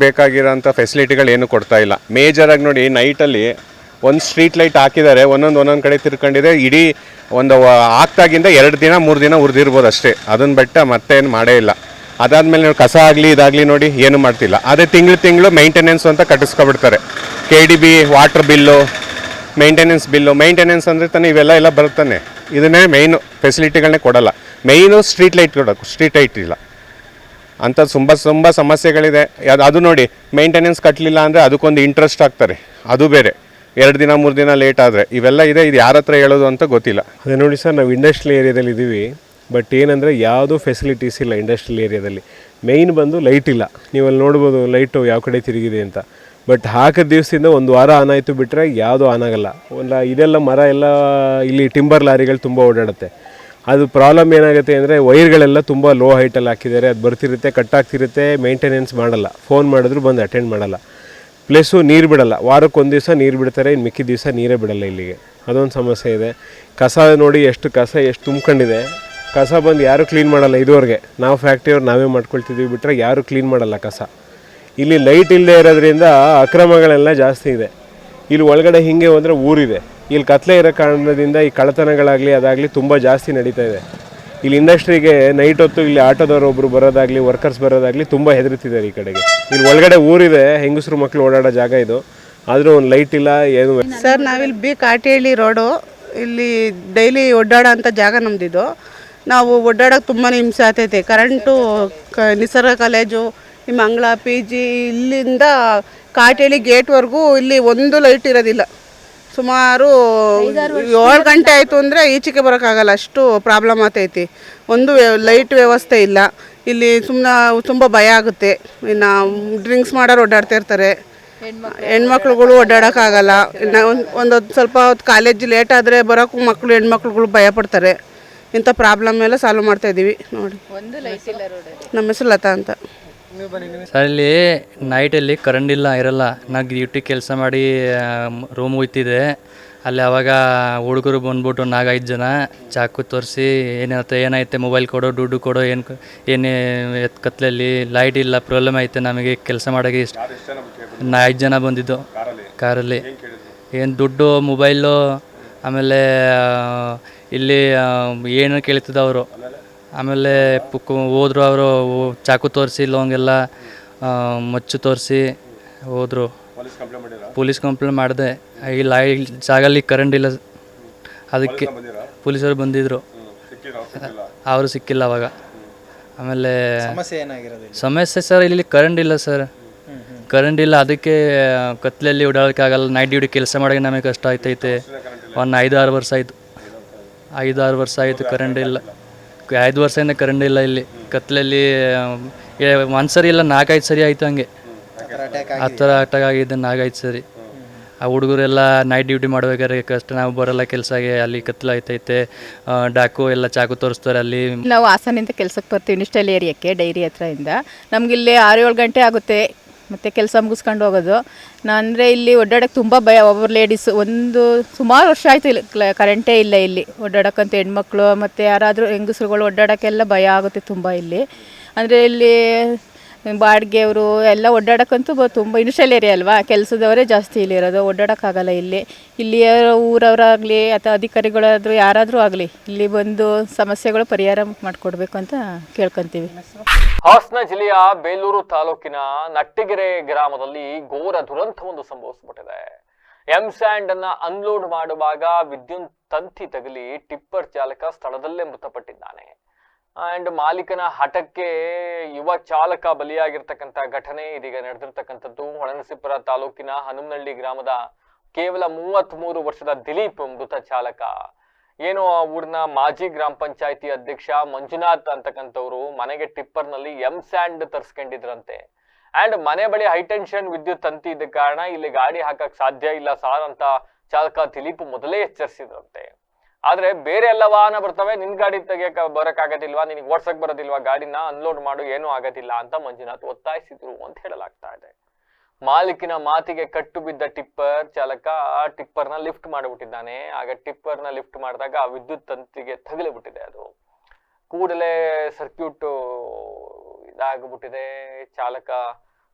ಬೇಕಾಗಿರೋಂಥ ಫೆಸಿಲಿಟಿಗಳೇನು ಕೊಡ್ತಾ ಇಲ್ಲ. ಮೇಜರಾಗಿ ನೋಡಿ, ನೈಟಲ್ಲಿ ಒಂದು ಸ್ಟ್ರೀಟ್ ಲೈಟ್ ಹಾಕಿದ್ದಾರೆ, ಒಂದೊಂದು ಕಡೆ ತಿರ್ಕೊಂಡಿದೆ. ಇಡೀ ಒಂದು ಆಗ್ತಾಗಿಂದ 2 ದಿನ 3 ದಿನ ಉರಿದಿರ್ಬೋದು ಅಷ್ಟೇ. ಅದನ್ನು ಬಿಟ್ಟು ಮತ್ತೇನು ಮಾಡೇ ಇಲ್ಲ. ಅದಾದಮೇಲೆ ನೀವು ಕಸ ಆಗಲಿ ಇದಾಗಲಿ ನೋಡಿ ಏನು ಮಾಡ್ತಿಲ್ಲ. ಅದೇ ತಿಂಗಳು ಮೈಂಟೆನೆನ್ಸ್ ಅಂತ ಕಟ್ಟಿಸ್ಕೊಬಿಡ್ತಾರೆ. KDB ವಾಟರ್ ಬಿಲ್ಲು, ಮೇಂಟೆನೆನ್ಸ್ ಅಂದರೆ ತಾನೇ ಇವೆಲ್ಲ ಬರುತ್ತಾನೆ. ಇದನ್ನೇ ಮೇಯ್ನು ಫೆಸಿಲಿಟಿಗಳನ್ನೇ ಕೊಡಲ್ಲ. ಮೇಯ್ನು ಸ್ಟ್ರೀಟ್ ಲೈಟ್ ಇಲ್ಲ ಅಂತ ತುಂಬ ಸಮಸ್ಯೆಗಳಿದೆ. ಅದು ನೋಡಿ, ಮೇಂಟೆನೆನ್ಸ್ ಕಟ್ಟಲಿಲ್ಲ ಅಂದರೆ ಅದಕ್ಕೊಂದು ಇಂಟ್ರೆಸ್ಟ್ ಹಾಕ್ತಾರೆ, ಅದು ಬೇರೆ. 2 ದಿನ 3 ದಿನ ಲೇಟ್ ಆದರೆ ಇವೆಲ್ಲ ಇದೆ. ಇದು ಯಾರ ಹತ್ರ ಹೇಳೋದು ಅಂತ ಗೊತ್ತಿಲ್ಲ. ಅದೇ ನೋಡಿ ಸರ್, ನಾವು ಇಂಡಸ್ಟ್ರಿಯಲ್ ಏರಿಯಾದಲ್ಲಿ ಇದ್ದೀವಿ. ಬಟ್ ಏನಂದರೆ ಯಾವುದೂ ಫೆಸಿಲಿಟೀಸ್ ಇಲ್ಲ ಇಂಡಸ್ಟ್ರಿಯಲ್ ಏರಿಯಾದಲ್ಲಿ. ಮೇಯ್ನ್ ಬಂದು ಲೈಟ್ ಇಲ್ಲ. ನೀವು ಅಲ್ಲಿ ನೋಡ್ಬೋದು ಲೈಟು ಯಾವ ಕಡೆ ತಿರುಗಿದೆ ಅಂತ. ಬಟ್ ಹಾಕಿದ ದಿವಸದಿಂದ 1 ವಾರ ಆನ್ ಆಯಿತು ಬಿಟ್ಟರೆ ಯಾವುದೂ ಆನ್ ಆಗಲ್ಲ. ಇದೆಲ್ಲ ಮರ ಎಲ್ಲ ಇಲ್ಲಿ ಟಿಂಬರ್ ಲಾರಿಗಳು ತುಂಬ ಓಡಾಡುತ್ತೆ. ಅದು ಪ್ರಾಬ್ಲಮ್ ಏನಾಗುತ್ತೆ ಅಂದರೆ ವೈರ್ಗಳೆಲ್ಲ ತುಂಬ ಲೋ ಹೈಟಲ್ಲಿ ಹಾಕಿದ್ದಾರೆ. ಅದು ಬರ್ತಿರುತ್ತೆ, ಕಟ್ಟಾಗ್ತಿರುತ್ತೆ, ಮೇಂಟೆನೆನ್ಸ್ ಮಾಡಲ್ಲ. ಫೋನ್ ಮಾಡಿದ್ರು ಬಂದು ಅಟೆಂಡ್ ಮಾಡಲ್ಲ. ಪ್ಲಸ್ಸು ನೀರು ಬಿಡಲ್ಲ. ವಾರಕ್ಕೆ 1 ದಿವಸ ನೀರು ಬಿಡ್ತಾರೆ, ಇನ್ನು ಮಿಕ್ಕಿದ ದಿವಸ ನೀರೇ ಬಿಡಲ್ಲ ಇಲ್ಲಿಗೆ. ಅದೊಂದು ಸಮಸ್ಯೆ ಇದೆ. ಕಸ ನೋಡಿ, ಎಷ್ಟು ತುಂಬ್ಕೊಂಡಿದೆ. ಕಸ ಬಂದು ಯಾರೂ ಕ್ಲೀನ್ ಮಾಡಲ್ಲ ಇದುವರೆಗೆ. ನಾವು ಫ್ಯಾಕ್ಟ್ರಿಯವ್ರು ನಾವೇ ಮಾಡ್ಕೊಳ್ತಿದ್ದೀವಿ ಬಿಟ್ಟರೆ ಯಾರೂ ಕ್ಲೀನ್ ಮಾಡಲ್ಲ ಕಸ. ಇಲ್ಲಿ ಲೈಟ್ ಇಲ್ಲದೆ ಇರೋದ್ರಿಂದ ಅಕ್ರಮಗಳೆಲ್ಲ ಜಾಸ್ತಿ ಇದೆ. ಇಲ್ಲಿ ಒಳಗಡೆ ಹಿಂಗೆ ಹೋದರೆ ಊರಿದೆ. ಇಲ್ಲಿ ಕತ್ಲೆ ಇರೋ ಕಾರಣದಿಂದ ಈ ಕಳ್ಳತನಗಳಾಗಲಿ ಅದಾಗಲಿ ತುಂಬ ಜಾಸ್ತಿ ನಡೀತಾ ಇದೆ. ಇಲ್ಲಿ ಇಂಡಸ್ಟ್ರಿಗೆ ನೈಟ್ ಹೊತ್ತು ಇಲ್ಲಿ ಆಟೋದವರು ಒಬ್ಬರು ಬರೋದಾಗಲಿ, ವರ್ಕರ್ಸ್ ಬರೋದಾಗಲಿ ತುಂಬ ಹೆದರ್ತಿದ್ದಾರೆ ಈ ಕಡೆಗೆ. ಇಲ್ಲಿ ಒಳಗಡೆ ಊರಿದೆ, ಹೆಂಗಸರು ಮಕ್ಕಳು ಓಡಾಡೋ ಜಾಗ ಇದು. ಆದರೂ ಒಂದು ಲೈಟ್ ಇಲ್ಲ, ಏನು. ಸರ್, ನಾವಿಲ್ಲಿ ಬಿ ಕಾಟೇಳಿ ರೋಡು, ಇಲ್ಲಿ ಡೈಲಿ ಓಡಾಡೋ ಅಂಥ ಜಾಗ ನಮ್ಮದಿದು. ನಾವು ಓಡಾಡೋಕೆ ತುಂಬಾ ಹಿಂಸೆ ಆಗ್ತೈತೆ. ಕರೆಂಟು ನಿಸರ್ಗ ಕಾಲೇಜು, ಈ ಮಂಗಳ PG, ಇಲ್ಲಿಂದ ಕಾಟೇಳಿ ಗೇಟ್ವರೆಗೂ ಇಲ್ಲಿ ಒಂದು ಲೈಟ್ ಇರೋದಿಲ್ಲ. ಸುಮಾರು 7 ಗಂಟೆ ಆಯಿತು ಅಂದರೆ ಈಚೆಗೆ ಬರೋಕ್ಕಾಗಲ್ಲ, ಅಷ್ಟು ಪ್ರಾಬ್ಲಮ್ ಆಗ್ತೈತಿ. ಒಂದು ಲೈಟ್ ವ್ಯವಸ್ಥೆ ಇಲ್ಲ ಇಲ್ಲಿ. ತುಂಬ ಭಯ ಆಗುತ್ತೆ. ಇನ್ನು ಡ್ರಿಂಕ್ಸ್ ಮಾಡೋರು ಓಡಾಡ್ತಾ ಇರ್ತಾರೆ, ಹೆಣ್ಮಕ್ಳುಗಳು ಓಡಾಡೋಕ್ಕಾಗಲ್ಲ. ಒಂದು ಸ್ವಲ್ಪ ಹೊತ್ತು ಕಾಲೇಜ್ ಲೇಟ್ ಆದರೆ ಬರೋಕ್ಕೂ ಹೆಣ್ಮಕ್ಳುಗಳು ಭಯ ಪಡ್ತಾರೆ. ಇಂಥ ಪ್ರಾಬ್ಲಮ್ ಎಲ್ಲ ಸಾಲ್ವ್ ಮಾಡ್ತಾ ಇದ್ದೀವಿ ನೋಡಿ. ನಮ್ಮ ಹೆಸರು ಲತಾ ಅಂತ. ಸರ್ ಇಲ್ಲಿ ನೈಟಲ್ಲಿ ಕರೆಂಟ್ ಇರಲ್ಲ. ನಾನು ಡ್ಯೂಟಿ ಕೆಲಸ ಮಾಡಿ ರೂಮ್ ಹೋಗ್ತಿದ್ದೆ. ಅಲ್ಲಿ ಆವಾಗ ಹುಡುಗರು ಬಂದ್ಬಿಟ್ಟು 4-5 ಜನ ಚಾಕು ತೋರಿಸಿ ಏನಾಯ್ತೆ ಮೊಬೈಲ್ ಕೊಡೋ ದುಡ್ಡು ಕೊಡೋ ಏನೇ ಕತ್ಲಲ್ಲಿ ಲೈಟ್ ಇಲ್ಲ ಪ್ರಾಬ್ಲಮ್ ಐತೆ ನಮಗೆ ಕೆಲಸ ಮಾಡೋಕ್ಕೆ 5 ಜನ ಬಂದಿದ್ದು ಕಾರಲ್ಲಿ. ಏನು ದುಡ್ಡು ಮೊಬೈಲು ಆಮೇಲೆ ಇಲ್ಲಿ ಏನು ಕೇಳ್ತಿದ್ದ ಅವರು. ಆಮೇಲೆ ಹೋದ್ರು ಅವರು ಚಾಕು ತೋರಿಸಿ ಲೋಂಗೆಲ್ಲ ಮಚ್ಚು ತೋರಿಸಿ ಹೋದರು. ಪೊಲೀಸ್ ಕಂಪ್ಲೇಂಟ್ ಮಾಡಿದೆ. ಇಲ್ಲ ಜಾಗಲ್ಲಿ ಕರೆಂಟ್ ಇಲ್ಲ ಅದಕ್ಕೆ ಪೊಲೀಸರು ಬಂದಿದ್ದರು, ಅವರು ಸಿಕ್ಕಿಲ್ಲ ಅವಾಗ. ಆಮೇಲೆ ಸಮಸ್ಯೆ ಸರ್ ಇಲ್ಲಿ ಕರೆಂಟ್ ಇಲ್ಲ ಸರ್, ಕರೆಂಟ್ ಇಲ್ಲ. ಅದಕ್ಕೆ ಕತ್ಲಲ್ಲಿ ಓಡಾಡೋಕ್ಕಾಗಲ್ಲ. ನೈಟ್ ಡ್ಯೂಟಿ ಕೆಲಸ ಮಾಡೋಕ್ಕೆ ನಮಗೆ ಕಷ್ಟ ಆಯ್ತೈತೆ. ಒಂದು 5-6 ವರ್ಷ ಆಯಿತು, 5-6 ವರ್ಷ ಆಯಿತು ಕರೆಂಟ್ ಇಲ್ಲ. 5 ವರ್ಷದಿಂದ ಕರೆಂಟ್ ಇಲ್ಲ ಇಲ್ಲಿ ಕತ್ಲಲ್ಲಿ. ಒಂದ್ಸರಿ ಇಲ್ಲ 4-5 ಸರಿ ಆಯಿತು ಹಂಗೆ. ಆ ಥರ ಅಟ್ಯಾಕ್ ಆಗಿದೆ 4-5 ಸರಿ. ಆ ಹುಡುಗರೆಲ್ಲ ನೈಟ್ ಡ್ಯೂಟಿ ಮಾಡ್ಬೇಕಾದ್ರೆ ಕಷ್ಟ, ನಾವು ಬರೋಲ್ಲ ಕೆಲಸಕ್ಕೆ. ಅಲ್ಲಿ ಕತ್ಲು ಆಯ್ತೈತೆ, ಡಾಕು ಎಲ್ಲ ಚಾಕು ತೋರಿಸ್ತಾರೆ ಅಲ್ಲಿ. ನಾವು ಹಾಸನಿಂದ ಕೆಲಸಕ್ಕೆ ಬರ್ತೀವಿ ಇಂಡಸ್ಟ್ರಿಯಲ್ ಏರಿಯಾಕ್ಕೆ ಡೈರಿ ಹತ್ರದಿಂದ. ನಮಗಿಲ್ಲಿ 6-7 ಗಂಟೆ ಆಗುತ್ತೆ ಮತ್ತು ಕೆಲಸ ಮುಗಿಸ್ಕೊಂಡು ಹೋಗೋದು. ಅಂದರೆ ಇಲ್ಲಿ ಓಡಾಡೋಕ್ಕೆ ತುಂಬ ಭಯ. ಒಬ್ಬರು ಲೇಡೀಸ್ ಸುಮಾರು ವರ್ಷ ಆಯಿತು ಇಲ್ಲಿ ಕರೆಂಟೇ ಇಲ್ಲ ಇಲ್ಲಿ ಓಡಾಡೋಕ್ಕಂತ. ಹೆಣ್ಮಕ್ಳು ಮತ್ತು ಯಾರಾದರೂ ಹೆಂಗಸ್ರುಗಳು ಓಡಾಡೋಕ್ಕೆಲ್ಲ ಭಯ ಆಗುತ್ತೆ ತುಂಬ ಇಲ್ಲಿ. ಅಂದರೆ ಇಲ್ಲಿ ಬಾಡಿಗೆಯವರು ಎಲ್ಲ ಓಡಾಡೋಕ್ಕಂತೂ ತುಂಬ ಇಂಡಸ್ಟ್ರಿಯಲ್ ಏರಿಯಾ ಅಲ್ವಾ, ಕೆಲಸದವರೇ ಜಾಸ್ತಿ ಇಲ್ಲಿರೋದು. ಓಡಾಡೋಕ್ಕಾಗಲ್ಲ ಇಲ್ಲಿ. ಇಲ್ಲಿಯ ಊರವರಾಗಲಿ ಅಥವಾ ಅಧಿಕಾರಿಗಳಾದರೂ ಯಾರಾದರೂ ಆಗಲಿ ಇಲ್ಲಿ ಬಂದು ಸಮಸ್ಯೆಗಳು ಪರಿಹಾರ ಮಾಡಿಕೊಡ್ಬೇಕು ಅಂತ ಕೇಳ್ಕೊತೀವಿ. ಹಾಸನ ಜಿಲ್ಲೆಯ ಬೇಲೂರು ತಾಲೂಕಿನ ನಟ್ಟಿಗೆರೆ ಗ್ರಾಮದಲ್ಲಿ ಘೋರ ದುರಂತವೊಂದು ಸಂಭವಿಸಿಬಿಟ್ಟಿದೆ. ಸ್ಯಾಂಡ್ ಅನ್ನ ಅನ್ಲೋಡ್ ಮಾಡುವಾಗ ವಿದ್ಯುತ್ ತಂತಿ ತಗುಲಿ ಟಿಪ್ಪರ್ ಚಾಲಕ ಸ್ಥಳದಲ್ಲೇ ಮೃತಪಟ್ಟಿದ್ದಾನೆ. ಅಂಡ್ ಮಾಲೀಕನ ಹಠಕ್ಕೆ ಯುವ ಚಾಲಕ ಬಲಿಯಾಗಿರ್ತಕ್ಕಂಥ ಘಟನೆ ಇದೀಗ ನಡೆದಿರ್ತಕ್ಕಂಥದ್ದು. ಹೊಳೆನರಸೀಪುರ ತಾಲೂಕಿನ ಹನುಮನಹಳ್ಳಿ ಗ್ರಾಮದ ಕೇವಲ 33 ವರ್ಷದ ದಿಲೀಪ್ ಮೃತ ಚಾಲಕ. ಏನು ಊರಿನ ಮಾಜಿ ಗ್ರಾಮ ಪಂಚಾಯತಿ ಅಧ್ಯಕ್ಷ ಮಂಜುನಾಥ್ ಅಂತಕ್ಕಂಥವ್ರು ಮನೆಗೆ ಟಿಪ್ಪರ್ ನಲ್ಲಿ ಸ್ಯಾಂಡ್ ತರಿಸ್ಕೊಂಡಿದ್ರಂತೆ. ಅಂಡ್ ಮನೆ ಬಳಿ ಹೈಟೆನ್ಷನ್ ವಿದ್ಯುತ್ ತಂತಿ ಇದ್ದ ಕಾರಣ ಇಲ್ಲಿ ಗಾಡಿ ಹಾಕಕ್ ಸಾಧ್ಯ ಇಲ್ಲ ಸಾರ್ ಅಂತ ಚಾಲಕ ದಿಲೀಪ್ ಮೊದಲೇ ಎಚ್ಚರಿಸಿದ್ರಂತೆ. ಆದ್ರೆ ಬೇರೆ ಎಲ್ಲ ವಾಹನ ಬರ್ತವೆ, ನಿನ್ ಗಾಡಿ ತೆಗಿಯಕ ಬರಕ್ ಆಗದಿಲ್ವಾ, ನಿನಗೆ ಓಡ್ಸಕ್ ಬರೋದಿಲ್ವಾ, ಗಾಡಿನ ಅನ್ಲೋಡ್ ಮಾಡು, ಏನೂ ಆಗೋದಿಲ್ಲ ಅಂತ ಮಂಜುನಾಥ್ ಒತ್ತಾಯಿಸಿದ್ರು ಅಂತ ಹೇಳಲಾಗ್ತಾ ಇದೆ. ಮಾಲೀಕಿನ ಮಾತಿಗೆ ಕಟ್ಟು ಬಿದ್ದ ಟಿಪ್ಪರ್ ಚಾಲಕ ಟಿಪ್ಪರ್ನ ಲಿಫ್ಟ್ ಮಾಡಿಬಿಟ್ಟಿದ್ದಾನೆ. ಆಗ ಟಿಪ್ಪರ್ನ ಲಿಫ್ಟ್ ಮಾಡಿದಾಗ ವಿದ್ಯುತ್ ತಂತಿಗೆ ತಗಲಿಬಿಟ್ಟಿದೆ. ಅದು ಕೂಡಲೇ ಸರ್ಕ್ಯೂಟ್ ಇದಾಗ್ಬಿಟ್ಟಿದೆ. ಚಾಲಕ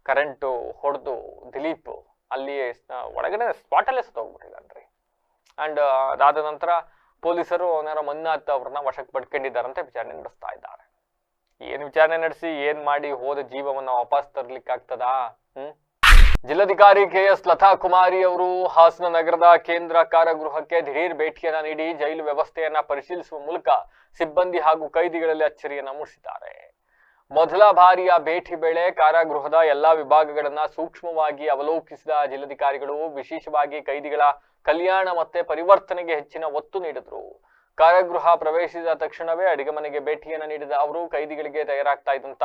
ಕರೆಂಟು ಹೊಡೆದು ದಿಲೀಪ್ ಅಲ್ಲಿಯೇ ಒಳಗಡೆ ಸ್ಪಾಟಲ್ಲೇ ಸತ್ತೋಗ್ಬಿಟ್ಟಿದ್ದಾನ್ರಿ. ಅಂಡ್ ಅದಾದ ನಂತರ ಪೊಲೀಸರು ಮಂಜುನಾಥ್ ಅವ್ರನ್ನ ವಶಕ್ಕೆ ಪಡ್ಕೊಂಡಿದ್ದಾರಂತೆ ವಿಚಾರಣೆ ನಡೆಸ್ತಾ ಇದ್ದಾರೆ. ಏನ್ ವಿಚಾರಣೆ ನಡೆಸಿ ಏನ್ ಮಾಡಿ ಹೋದ ಜೀವವನ್ನ ವಾಪಸ್ ತರ್ಲಿಕ್ಕೆ ಆಗ್ತದಾ? ಜಿಲ್ಲಾಧಿಕಾರಿ KS ಲತಾ ಕುಮಾರಿ ಅವರು ಹಾಸನ ನಗರದ ಕೇಂದ್ರ ಕಾರಾಗೃಹಕ್ಕೆ ದಿಢೀರ್ ಭೇಟಿಯನ್ನ ನೀಡಿ ಜೈಲು ವ್ಯವಸ್ಥೆಯನ್ನ ಪರಿಶೀಲಿಸುವ ಮೂಲಕ ಸಿಬ್ಬಂದಿ ಹಾಗೂ ಕೈದಿಗಳಲ್ಲಿ ಅಚ್ಚರಿಯನ್ನ ಮೂಡಿಸಿದ್ದಾರೆ. ಮೊದಲ ಬಾರಿಯ ಭೇಟಿ ವೇಳೆ ಕಾರಾಗೃಹದ ಎಲ್ಲಾ ವಿಭಾಗಗಳನ್ನ ಸೂಕ್ಷ್ಮವಾಗಿ ಅವಲೋಕಿಸಿದ ಜಿಲ್ಲಾಧಿಕಾರಿಗಳು ವಿಶೇಷವಾಗಿ ಕೈದಿಗಳ ಕಲ್ಯಾಣ ಮತ್ತೆ ಪರಿವರ್ತನೆಗೆ ಹೆಚ್ಚಿನ ಒತ್ತು ನೀಡಿದ್ರು. ಕಾರಾಗೃಹ ಪ್ರವೇಶಿಸಿದ ತಕ್ಷಣವೇ ಅಡಿಗೆ ಮನೆಗೆ ಭೇಟಿಯನ್ನ ನೀಡಿದ ಅವರು ಕೈದಿಗಳಿಗೆ ತಯಾರಾಗ್ತಾ ಇದ್ದಂತ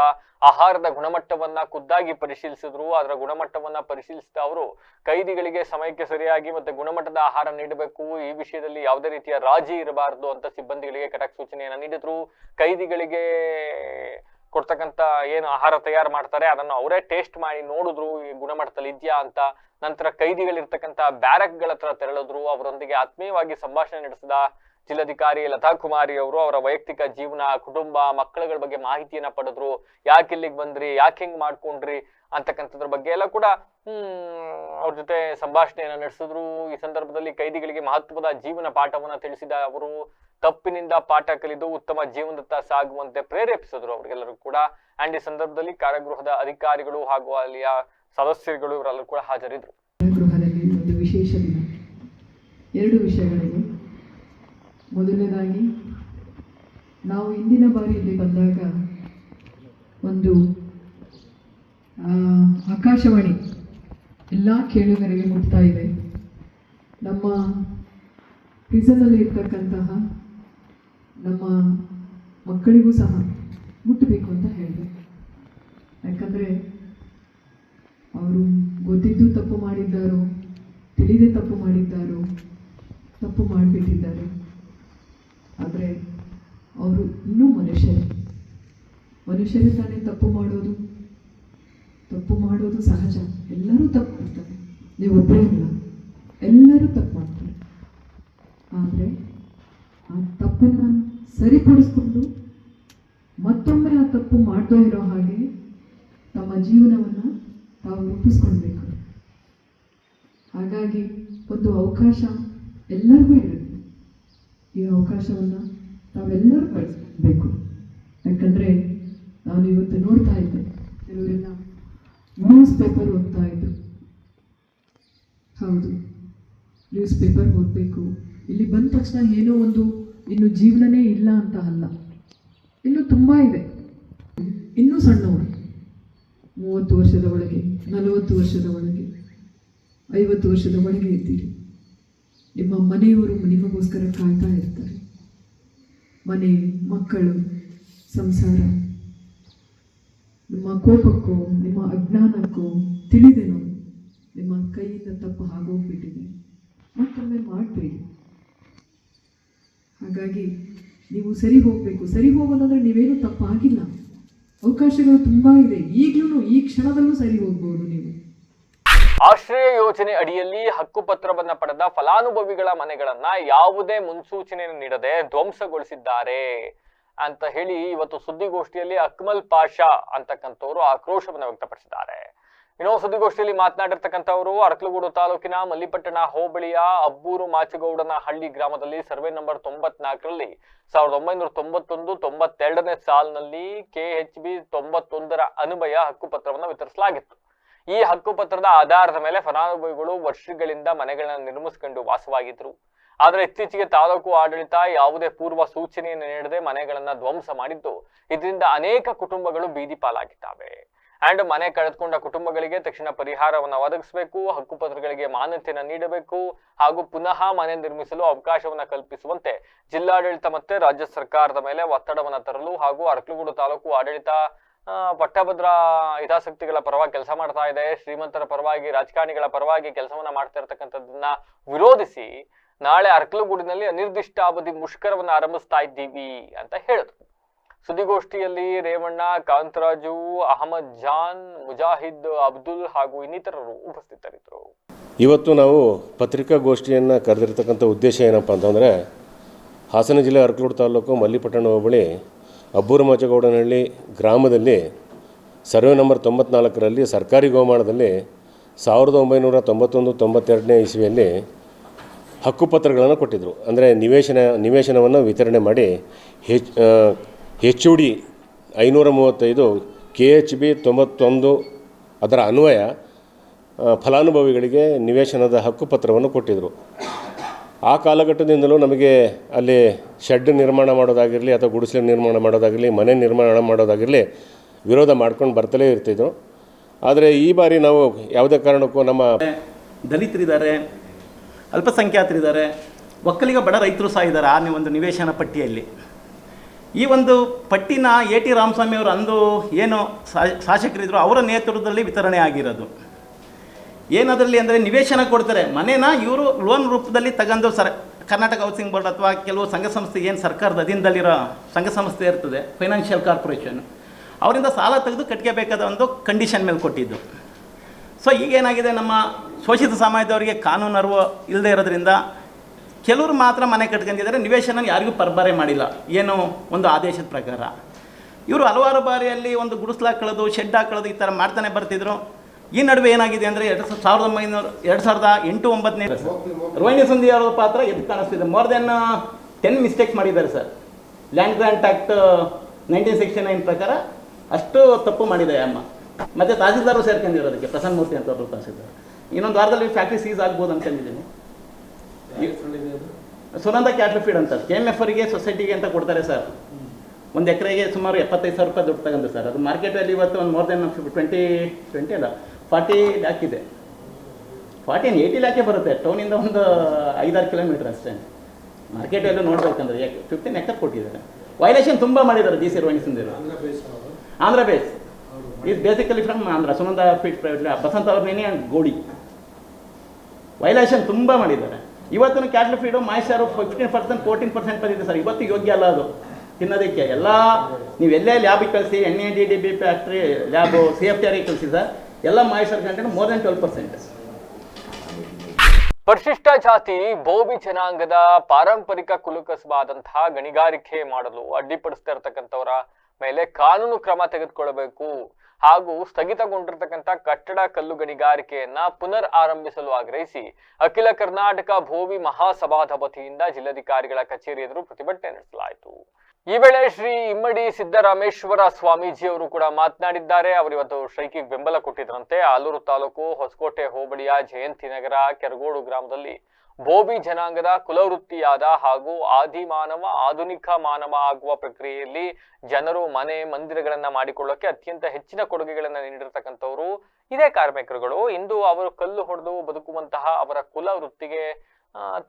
ಆಹಾರದ ಗುಣಮಟ್ಟವನ್ನ ಖುದ್ದಾಗಿ ಪರಿಶೀಲಿಸಿದ್ರು. ಅದರ ಗುಣಮಟ್ಟವನ್ನ ಪರಿಶೀಲಿಸಿದ ಅವರು ಕೈದಿಗಳಿಗೆ ಸಮಯಕ್ಕೆ ಸರಿಯಾಗಿ ಮತ್ತೆ ಗುಣಮಟ್ಟದ ಆಹಾರ ನೀಡಬೇಕು, ಈ ವಿಷಯದಲ್ಲಿ ಯಾವುದೇ ರೀತಿಯ ರಾಜಿ ಇರಬಾರದು ಅಂತ ಸಿಬ್ಬಂದಿಗಳಿಗೆ ಖಡಕ್ ಸೂಚನೆಯನ್ನ ನೀಡಿದ್ರು. ಕೈದಿಗಳಿಗೆ ಕೊಡ್ತಕ್ಕಂಥ ಏನು ಆಹಾರ ತಯಾರು ಮಾಡ್ತಾರೆ ಅದನ್ನು ಅವರೇ ಟೇಸ್ಟ್ ಮಾಡಿ ನೋಡಿದ್ರು ಈ ಗುಣಮಟ್ಟದಲ್ಲಿ ಇದೆಯಾ ಅಂತ. ನಂತರ ಕೈದಿಗಳಿರ್ತಕ್ಕಂಥ ಬ್ಯಾರಕ್ಗಳ ಹತ್ರ ತೆರಳಿದ್ರು. ಅವರೊಂದಿಗೆ ಆತ್ಮೀಯವಾಗಿ ಸಂಭಾಷಣೆ ನಡೆಸಿದ ಜಿಲ್ಲಾಧಿಕಾರಿ ಲತಾ ಕುಮಾರಿ ಅವರು ಅವರ ವೈಯಕ್ತಿಕ ಜೀವನ, ಕುಟುಂಬ, ಮಕ್ಕಳುಗಳ ಬಗ್ಗೆ ಮಾಹಿತಿಯನ್ನ ಪಡೆದ್ರು. ಯಾಕೆ ಇಲ್ಲಿಗೆ ಬಂದ್ರಿ, ಯಾಕೆ ಹಿಂಗ್ ಮಾಡ್ಕೊಂಡ್ರಿ ಅಂತಕ್ಕಂಥದ್ರ ಬಗ್ಗೆ ಎಲ್ಲ ಕೂಡ ಅವ್ರ ಜೊತೆ ಸಂಭಾಷಣೆಯನ್ನ ನಡೆಸಿದ್ರು. ಈ ಸಂದರ್ಭದಲ್ಲಿ ಕೈದಿಗಳಿಗೆ ಮಹತ್ವದ ಜೀವನ ಪಾಠವನ್ನ ತಿಳಿಸಿದ ಅವರು ತಪ್ಪಿನಿಂದ ಪಾಠ ಕಲಿದು ಉತ್ತಮ ಜೀವನದತ್ತ ಸಾಗುವಂತೆ ಪ್ರೇರೇಪಿಸಿದ್ರು ಅವರಿಗೆಲ್ಲರೂ ಕೂಡ. ಅಂಡ್ ಈ ಸಂದರ್ಭದಲ್ಲಿ ಕಾರಾಗೃಹದ ಅಧಿಕಾರಿಗಳು ಹಾಗೂ ಅಲ್ಲಿಯ ಸದಸ್ಯರುಗಳು ಇವರೆಲ್ಲರೂ ಕೂಡ ಹಾಜರಿದ್ರು. ಗೃಹದಲ್ಲಿ ಒಂದು ವಿಶೇಷ ದಿನ. 2 ವಿಷಯಗಳಿವೆ. ಮೊದಲನೇದಾಗಿ ನಾವು ಇಂದಿನ ಬಾರಿ ಇಲ್ಲಿ ಬಂದಾಗ ಒಂದು ಆಕಾಶವಾಣಿ ಎಲ್ಲ ಕೇಳುಗರಿಗೆ ಮುಟ್ತಾ ಇದೆ. ನಮ್ಮ ಪ್ರಿಸನಲ್ಲಿ ಇರ್ತಕ್ಕಂತಹ ನಮ್ಮ ಮಕ್ಕಳಿಗೂ ಸಹ ಮುಟ್ಟಬೇಕು ಅಂತ ಹೇಳಿದೆ. ಯಾಕಂದರೆ ಅವರು ಗೊತ್ತಿದ್ದು ತಪ್ಪು ಮಾಡಿದ್ದಾರೋ, ತಿಳಿದೇ ತಪ್ಪು ಮಾಡಿದ್ದಾರೋ, ತಪ್ಪು ಮಾಡಿಬಿಟ್ಟಿದ್ದಾರೆ. ಆದರೆ ಅವರು ಇನ್ನೂ ಮನುಷ್ಯರೇ ತಾನೇ ತಪ್ಪು ಮಾಡೋದು ಸಹಜ. ಎಲ್ಲರೂ ತಪ್ಪು ಮಾಡ್ತಾರೆ, ನೀವೊಬ್ಬರೇ ಇಲ್ಲ, ಎಲ್ಲರೂ ತಪ್ಪು ಮಾಡ್ತಾರೆ. ಆದರೆ ಆ ತಪ್ಪನ್ನು ಸರಿಪಡಿಸ್ಕೊಂಡು ಮತ್ತೊಮ್ಮೆ ಆ ತಪ್ಪು ಮಾಡದೇ ಇರೋ ಹಾಗೆ ತಮ್ಮ ಜೀವನವನ್ನು ತಾವು ರೂಪಿಸ್ಕೊಳ್ಬೇಕು. ಹಾಗಾಗಿ ಒಂದು ಅವಕಾಶ ಎಲ್ಲರಿಗೂ ಇರುತ್ತೆ. ಈ ಅವಕಾಶವನ್ನು ತಾವೆಲ್ಲರೂ ಬಳಸಬೇಕು. ಯಾಕಂದರೆ ನಾನು ಇವತ್ತು ನೋಡ್ತಾ ಇದ್ದೆ, ಕೆಲವರೆಲ್ಲ ನ್ಯೂಸ್ ಪೇಪರ್ ಓದ್ತಾ ಇದ್ರು. ಹೌದು, ನ್ಯೂಸ್ ಪೇಪರ್ ಓದಬೇಕು. ಇಲ್ಲಿ ಬಂದ ತಕ್ಷಣ ಏನೋ ಒಂದು ಇನ್ನು ಜೀವನನೇ ಇಲ್ಲ ಅಂತ ಅಲ್ಲ, ಇನ್ನೂ ತುಂಬ ಇದೆ. ಇನ್ನೂ ಸಣ್ಣವರು, 30 ವರ್ಷದ ಒಳಗೆ, 40 ವರ್ಷದ ಒಳಗೆ, 50 ವರ್ಷದ ಒಳಗೆ ಇದ್ದೀರಿ. ನಿಮ್ಮ ಮನೆಯವರು ನಿಮಗೋಸ್ಕರ ಕಾಯ್ತಾ ಇರ್ತಾರೆ. ಮನೆ, ಮಕ್ಕಳು, ಸಂಸಾರ. ನಿಮ್ಮ ಕೋಪಕ್ಕೋ, ನಿಮ್ಮ ಅಜ್ಞಾನಕ್ಕೋ ತಿಳಿದೇನೋ ನಿಮ್ಮ ಕೈಯಿಂದ ತಪ್ಪು ಆಗೋಗ್ಬಿಟ್ಟಿದೆ, ಮತ್ತೊಮ್ಮೆ ಮಾಡಬೇಡಿ. ಹಾಗಾಗಿ ನೀವು ಸರಿ ಹೋಗಬೇಕು. ಸರಿ ಹೋಗೋದಂದ್ರೆ ನೀವೇನು ತಪ್ಪಾಗಿಲ್ಲ, ಅವಕಾಶಗಳು ತುಂಬ ಇದೆ. ಈಗಲೂ ಈ ಕ್ಷಣದಲ್ಲೂ ಸರಿ ಹೋಗ್ಬೋದು ನೀವು. ಆಶ್ರಯ ಯೋಜನೆ ಅಡಿಯಲ್ಲಿ ಹಕ್ಕುಪತ್ರವನ್ನ ಪಡೆದ ಫಲಾನುಭವಿಗಳ ಮನೆಗಳನ್ನ ಯಾವುದೇ ಮುನ್ಸೂಚನೆಯನ್ನು ನೀಡದೆ ಧ್ವಂಸಗೊಳಿಸಿದ್ದಾರೆ ಅಂತ ಹೇಳಿ ಇವತ್ತು ಸುದ್ದಿಗೋಷ್ಠಿಯಲ್ಲಿ ಅಕ್ಮಲ್ ಪಾಷಾ ಅಂತಕ್ಕಂಥವ್ರು ಆಕ್ರೋಶವನ್ನು ವ್ಯಕ್ತಪಡಿಸಿದ್ದಾರೆ. ಇನ್ನು ಸುದ್ದಿಗೋಷ್ಠಿಯಲ್ಲಿ ಮಾತನಾಡಿರ್ತಕ್ಕಂಥವರು ಅರಕಲಗೂಡು ತಾಲೂಕಿನ ಮಲ್ಲಿಪಟ್ಟಣ ಹೋಬಳಿಯ ಅಬ್ಬೂರು ಮಾಚಗೌಡನ ಹಳ್ಳಿ ಗ್ರಾಮದಲ್ಲಿ ಸರ್ವೆ ನಂಬರ್ 94ರಲ್ಲಿ 1991-92ನೇ ಸಾಲಿನಲ್ಲಿ KHB 91ರ ಅನ್ವಯ ಹಕ್ಕುಪತ್ರವನ್ನು ವಿತರಿಸಲಾಗಿತ್ತು. ಈ ಹಕ್ಕುಪತ್ರದ ಆಧಾರದ ಮೇಲೆ ಫಲಾನುಭವಿಗಳು ವರ್ಷಗಳಿಂದ ಮನೆಗಳನ್ನ ನಿರ್ಮಿಸಿಕೊಂಡು ವಾಸವಾಗಿದ್ರು. ಆದರೆ ಇತ್ತೀಚೆಗೆ ತಾಲೂಕು ಆಡಳಿತ ಯಾವುದೇ ಪೂರ್ವ ಸೂಚನೆಯನ್ನು ನೀಡದೆ ಮನೆಗಳನ್ನ ಧ್ವಂಸ ಮಾಡಿದ್ದು, ಇದರಿಂದ ಅನೇಕ ಕುಟುಂಬಗಳು ಬೀದಿ ಪಾಲಾಗಿದ್ದಾವೆ. ಅಂಡ್ ಮನೆ ಕಳೆದುಕೊಂಡ ಕುಟುಂಬಗಳಿಗೆ ತಕ್ಷಣ ಪರಿಹಾರವನ್ನು ಒದಗಿಸಬೇಕು, ಹಕ್ಕುಪತ್ರಗಳಿಗೆ ಮಾನ್ಯತೆಯನ್ನು ನೀಡಬೇಕು ಹಾಗೂ ಪುನಃ ಮನೆ ನಿರ್ಮಿಸಲು ಅವಕಾಶವನ್ನು ಕಲ್ಪಿಸುವಂತೆ ಜಿಲ್ಲಾಡಳಿತ ಮತ್ತೆ ರಾಜ್ಯ ಸರ್ಕಾರದ ಮೇಲೆ ಒತ್ತಡವನ್ನು ತರಲು ಹಾಗೂ ಅರಕಲಗೂಡು ತಾಲೂಕು ಆಡಳಿತ ಪಟ್ಟಭದ್ರ ಹಿತಾಸಕ್ತಿಗಳ ಪರವಾಗಿ ಕೆಲಸ ಮಾಡ್ತಾ ಇದೆ, ಶ್ರೀಮಂತರ ಪರವಾಗಿ, ರಾಜಕಾರಣಿಗಳ ಪರವಾಗಿ ಕೆಲಸವನ್ನ ಮಾಡ್ತಾ ಇರ್ತಕ್ಕಂಥದ್ದನ್ನ ವಿರೋಧಿಸಿ ನಾಳೆ ಅರಕಲಗೂಡಿನಲ್ಲಿ ಅನಿರ್ದಿಷ್ಟಾವಧಿ ಮುಷ್ಕರವನ್ನು ಆರಂಭಿಸ್ತಾ ಇದ್ದೀವಿ ಅಂತ ಹೇಳಿದ್ರು. ಸುದ್ದಿಗೋಷ್ಠಿಯಲ್ಲಿ ರೇವಣ್ಣ, ಕಾಂತರಾಜು, ಅಹಮದ್ ಜಾನ್, ಮುಜಾಹಿದ್, ಅಬ್ದುಲ್ ಹಾಗೂ ಇನ್ನಿತರರು ಉಪಸ್ಥಿತರಿದ್ದರು. ಇವತ್ತು ನಾವು ಪತ್ರಿಕಾಗೋಷ್ಠಿಯನ್ನು ಕರೆದಿರ್ತಕ್ಕಂಥ ಉದ್ದೇಶ ಏನಪ್ಪ ಅಂತಂದರೆ, ಹಾಸನ ಜಿಲ್ಲೆ ಅರಕಲಗೂಡು ತಾಲೂಕು ಮಲ್ಲಿಪಟ್ಟಣ ಹೋಬಳಿ ಅಬ್ಬೂರು ಮಾಚಗೌಡನಹಳ್ಳಿ ಗ್ರಾಮದಲ್ಲಿ ಸರ್ವೆ ನಂಬರ್ 94ರಲ್ಲಿ ಸರ್ಕಾರಿ ಗೋಮಾಳದಲ್ಲಿ 1991-92ನೇ ಇಸ್ವಿಯಲ್ಲಿ ಹಕ್ಕುಪತ್ರಗಳನ್ನು ಕೊಟ್ಟಿದ್ದರು. ಅಂದರೆ ನಿವೇಶನವನ್ನು ವಿತರಣೆ ಮಾಡಿ HOD 535 KHB 91 ಅದರ ಅನ್ವಯ ಫಲಾನುಭವಿಗಳಿಗೆ ನಿವೇಶನದ ಹಕ್ಕುಪತ್ರವನ್ನು ಕೊಟ್ಟಿದ್ದರು. ಆ ಕಾಲಘಟ್ಟದಿಂದಲೂ ನಮಗೆ ಅಲ್ಲಿ ಶೆಡ್ ನಿರ್ಮಾಣ ಮಾಡೋದಾಗಿರಲಿ ಅಥವಾ ಗುಡಿಸಲು ನಿರ್ಮಾಣ ಮಾಡೋದಾಗಿರಲಿ, ಮನೆ ನಿರ್ಮಾಣ ಮಾಡೋದಾಗಿರಲಿ ವಿರೋಧ ಮಾಡ್ಕೊಂಡು ಬರ್ತಲೇ ಇರ್ತಿದ್ರು. ಆದರೆ ಈ ಬಾರಿ ನಾವು ಯಾವುದೇ ಕಾರಣಕ್ಕೂ ನಮ್ಮ ದಲಿತರಿದ್ದಾರೆ, ಅಲ್ಪಸಂಖ್ಯಾತರಿದ್ದಾರೆ, ಒಕ್ಕಲಿಗ ಬಡ ರೈತರು ಸಹ ಇದ್ದಾರೆ ಆ ಒಂದು ನಿವೇಶನ ಪಟ್ಟಿಯಲ್ಲಿ. ಈ ಒಂದು ಪಟ್ಟಿನ AT ರಾಮಸ್ವಾಮಿ ಅವರು ಅಂದು ಏನು ಶಾಸಕರಿದ್ದರು ಅವರ ನೇತೃತ್ವದಲ್ಲಿ ವಿತರಣೆ ಆಗಿರೋದು. ಏನದರಲ್ಲಿ ಅಂದರೆ ನಿವೇಶನ ಕೊಡ್ತಾರೆ, ಮನೇನ ಇವರು ಲೋನ್ ರೂಪದಲ್ಲಿ ತಗೊಂಡು ಕರ್ನಾಟಕ ಹೌಸಿಂಗ್ ಬೋರ್ಡ್ ಅಥವಾ ಕೆಲವು ಸಂಘ ಸಂಸ್ಥೆ ಏನು ಸರ್ಕಾರದ ಅಧೀನದಲ್ಲಿರೋ ಸಂಘ ಸಂಸ್ಥೆ ಇರ್ತದೆ, ಫೈನಾನ್ಷಿಯಲ್ ಕಾರ್ಪೊರೇಷನ್, ಅವರಿಂದ ಸಾಲ ತೆಗೆದು ಕಟ್ಕೋಬೇಕಾದ ಒಂದು ಕಂಡೀಷನ್ ಮೇಲೆ ಕೊಟ್ಟಿದ್ದು. ಸೊ ಈಗೇನಾಗಿದೆ, ನಮ್ಮ ಶೋಷಿತ ಸಮಾಜದವರಿಗೆ ಕಾನೂನು ಅರಿವು ಇಲ್ಲದೆ ಇರೋದ್ರಿಂದ ಕೆಲವರು ಮಾತ್ರ ಮನೆ ಕಟ್ಕೊಂಡಿದ್ದಾರೆ, ನಿವೇಶನ ಯಾರಿಗೂ ಪರಬಾರೆ ಮಾಡಿಲ್ಲ ಏನೋ ಒಂದು ಆದೇಶದ ಪ್ರಕಾರ. ಇವರು ಹಲವಾರು ಬಾರಿಯಲ್ಲಿ ಒಂದು ಗುಡಿಸ್ಲು ಹಾಕೊಳ್ಳೋದು, ಶೆಡ್ ಹಾಕೊಳ್ಳೋದು ಈ ಥರ ಮಾಡ್ತಾನೆ ಬರ್ತಿದ್ರು. ಈ ನಡುವೆ ಏನಾಗಿದೆ ಅಂದರೆ 2008-09ನೇ ರೋಹಿಣಿ ಸಂಧಿ ಅವರ ಪಾತ್ರ ಎದ್ದು ಕಾಣಿಸ್ತಿದೆ. ಮೋರ್ ದೆನ್ 10 ಮಿಸ್ಟೇಕ್ಸ್ ಮಾಡಿದ್ದಾರೆ ಸರ್. ಲ್ಯಾಂಡ್ ಗ್ರಾಂಟ್ ಆ್ಯಕ್ಟ್ 1969 ಪ್ರಕಾರ ಅಷ್ಟು ತಪ್ಪು ಮಾಡಿದೆ ಅಮ್ಮ. ಮತ್ತು ತಹಸೀಲ್ದಾರು ಸೇರ್ಕೊಂಡಿರೋದಕ್ಕೆ ಪ್ರಸನ್ನ ಮೂರ್ತಿ ಅಂತ ಒಬ್ಬರು ತಹಸೀಲ್ದಾರ್. ಇನ್ನೊಂದು ವಾರದಲ್ಲಿ ಫ್ಯಾಕ್ಟ್ರಿ ಸೀಸ್ ಆಗ್ಬೋದು ಅನ್ಕೊಂಡಿದ್ದೀನಿ. ಸುನಂದ ಕ್ಯಾಟ್ಲ್ ಫೀಡ್ ಅಂತ KMF-ಅವರಿಗೆ ಸೊಸೈಟಿಗೆ ಅಂತ ಕೊಡ್ತಾರೆ ಸರ್. ಒಂದು ಎಕರೆಗೆ ಸುಮಾರು 75,000 ರೂಪಾಯಿ ದುಡ್ಡು ತಗೊಂಡು ಸರ್. ಅದು ಮಾರ್ಕೆಟಲ್ಲಿ ಇವತ್ತು ಒಂದು ಮೋರ್ ದೆನ್ 40 ಲ್ಯಾಕ್ ಇದೆ. 80 ಲ್ಯಾಕೇ ಬರುತ್ತೆ. ಟೌನಿಂದ ಒಂದು 5-6 ಕಿಲೋಮೀಟರ್ ಅಷ್ಟೇ. ಮಾರ್ಕೆಟಲ್ಲೂ ನೋಡ್ಬೇಕಂದ್ರೆ 15 ಎಕರೆ ಕೊಟ್ಟಿದ್ದಾರೆ. ವೈಲೇಷನ್ ತುಂಬ ಮಾಡಿದ್ದಾರೆ DC ರೋಹಿಣಿ ಸಂಧಿರು. Andhra base is basically from Andhra. Sunanda ಫೀಡ್ ಪ್ರೈವೇಟ್ ಬಸಂತ ಅವ್ರ ನೇನಿ ಆ್ಯಂಡ್ ಗೋಡಿ ವೈಲೇಷನ್ ತುಂಬ ಮಾಡಿದ್ದಾರೆ. ಇವತ್ತು ಕ್ಯಾಟ್ಲ್ ಫೀಡು ಮಾಯಿಸ್ಚಾರು 15%, 14% ಬಂದಿದೆ ಸರ್. ಇವತ್ತು ಯೋಗ್ಯ ಅಲ್ಲ ಅದು. ತಿನ್ನೋದಕ್ಕೆ ಎಲ್ಲ ನೀವು ಎಲ್ಲೇ ಲ್ಯಾಬಿಗೆ ಕಳಿಸಿ NADDB ಫ್ಯಾಕ್ಟ್ರಿ ಲ್ಯಾಬು CFTR ಕಳಿಸಿ ಸರ್, ಎಲ್ಲ ಮಾಯಿಶ್ಚರ್ ಕಂಟೆಂಟ್ ಮೋರ್ ದೆನ್ 12%. ಪರಿಶಿಷ್ಟ ಜಾತಿ ಬೋವಿ ಜನಾಂಗದ ಪಾರಂಪರಿಕ ಕುಲಕಸಬಾದಂತಹ ಗಣಿಗಾರಿಕೆ ಮಾಡಲು ಅಡ್ಡಿಪಡಿಸ್ತಾ ಇರತಕ್ಕಂಥವರ ಮೇಲೆ ಕಾನೂನು ಕ್ರಮ ತೆಗೆದುಕೊಳ್ಳಬೇಕು ಹಾಗೂ ಸ್ಥಗಿತಗೊಂಡಿರತಕ್ಕಂಥ ಕಟ್ಟಡ ಕಲ್ಲು ಗಣಿಗಾರಿಕೆಯನ್ನ ಪುನರ್ ಆರಂಭಿಸಲು ಆಗ್ರಹಿಸಿ ಅಖಿಲ ಕರ್ನಾಟಕ ಭೋವಿ ಮಹಾಸಭಾದ ವತಿಯಿಂದ ಜಿಲ್ಲಾಧಿಕಾರಿಗಳ ಕಚೇರಿ ಎದುರು ಪ್ರತಿಭಟನೆ ನಡೆಸಲಾಯಿತು. ಈ ವೇಳೆ ಶ್ರೀ ಇಮ್ಮಡಿ ಸಿದ್ದರಾಮೇಶ್ವರ ಸ್ವಾಮೀಜಿ ಅವರು ಕೂಡ ಮಾತನಾಡಿದ್ದಾರೆ. ಅವರಿವತ್ತು ಸ್ಟ್ರೈಕಿಗೆ ಬೆಂಬಲ ಕೊಟ್ಟಿದ್ರಂತೆ. ಆಲೂರು ತಾಲೂಕು ಹೊಸಕೋಟೆ ಹೋಬಳಿಯ ಜಯಂತಿನಗರ ಕೆರಗೋಡು ಗ್ರಾಮದಲ್ಲಿ ಬೋವಿ ಜನಾಂಗದ ಕುಲವೃತ್ತಿಯಾದ ಹಾಗೂ ಆದಿಮಾನವ ಆಧುನಿಕ ಮಾನವ ಆಗುವ ಪ್ರಕ್ರಿಯೆಯಲ್ಲಿ ಜನರು ಮನೆ ಮಂದಿರಗಳನ್ನ ಮಾಡಿಕೊಳ್ಳೋಕೆ ಅತ್ಯಂತ ಹೆಚ್ಚಿನ ಕೊಡುಗೆಗಳನ್ನ ನೀಡಿರ್ತಕ್ಕಂಥವ್ರು ಇದೇ ಕಾರ್ಮಿಕರುಗಳು. ಇಂದು ಅವರು ಕಲ್ಲು ಹೊಡೆದು ಬದುಕುವಂತಹ ಅವರ ಕುಲ ವೃತ್ತಿಗೆ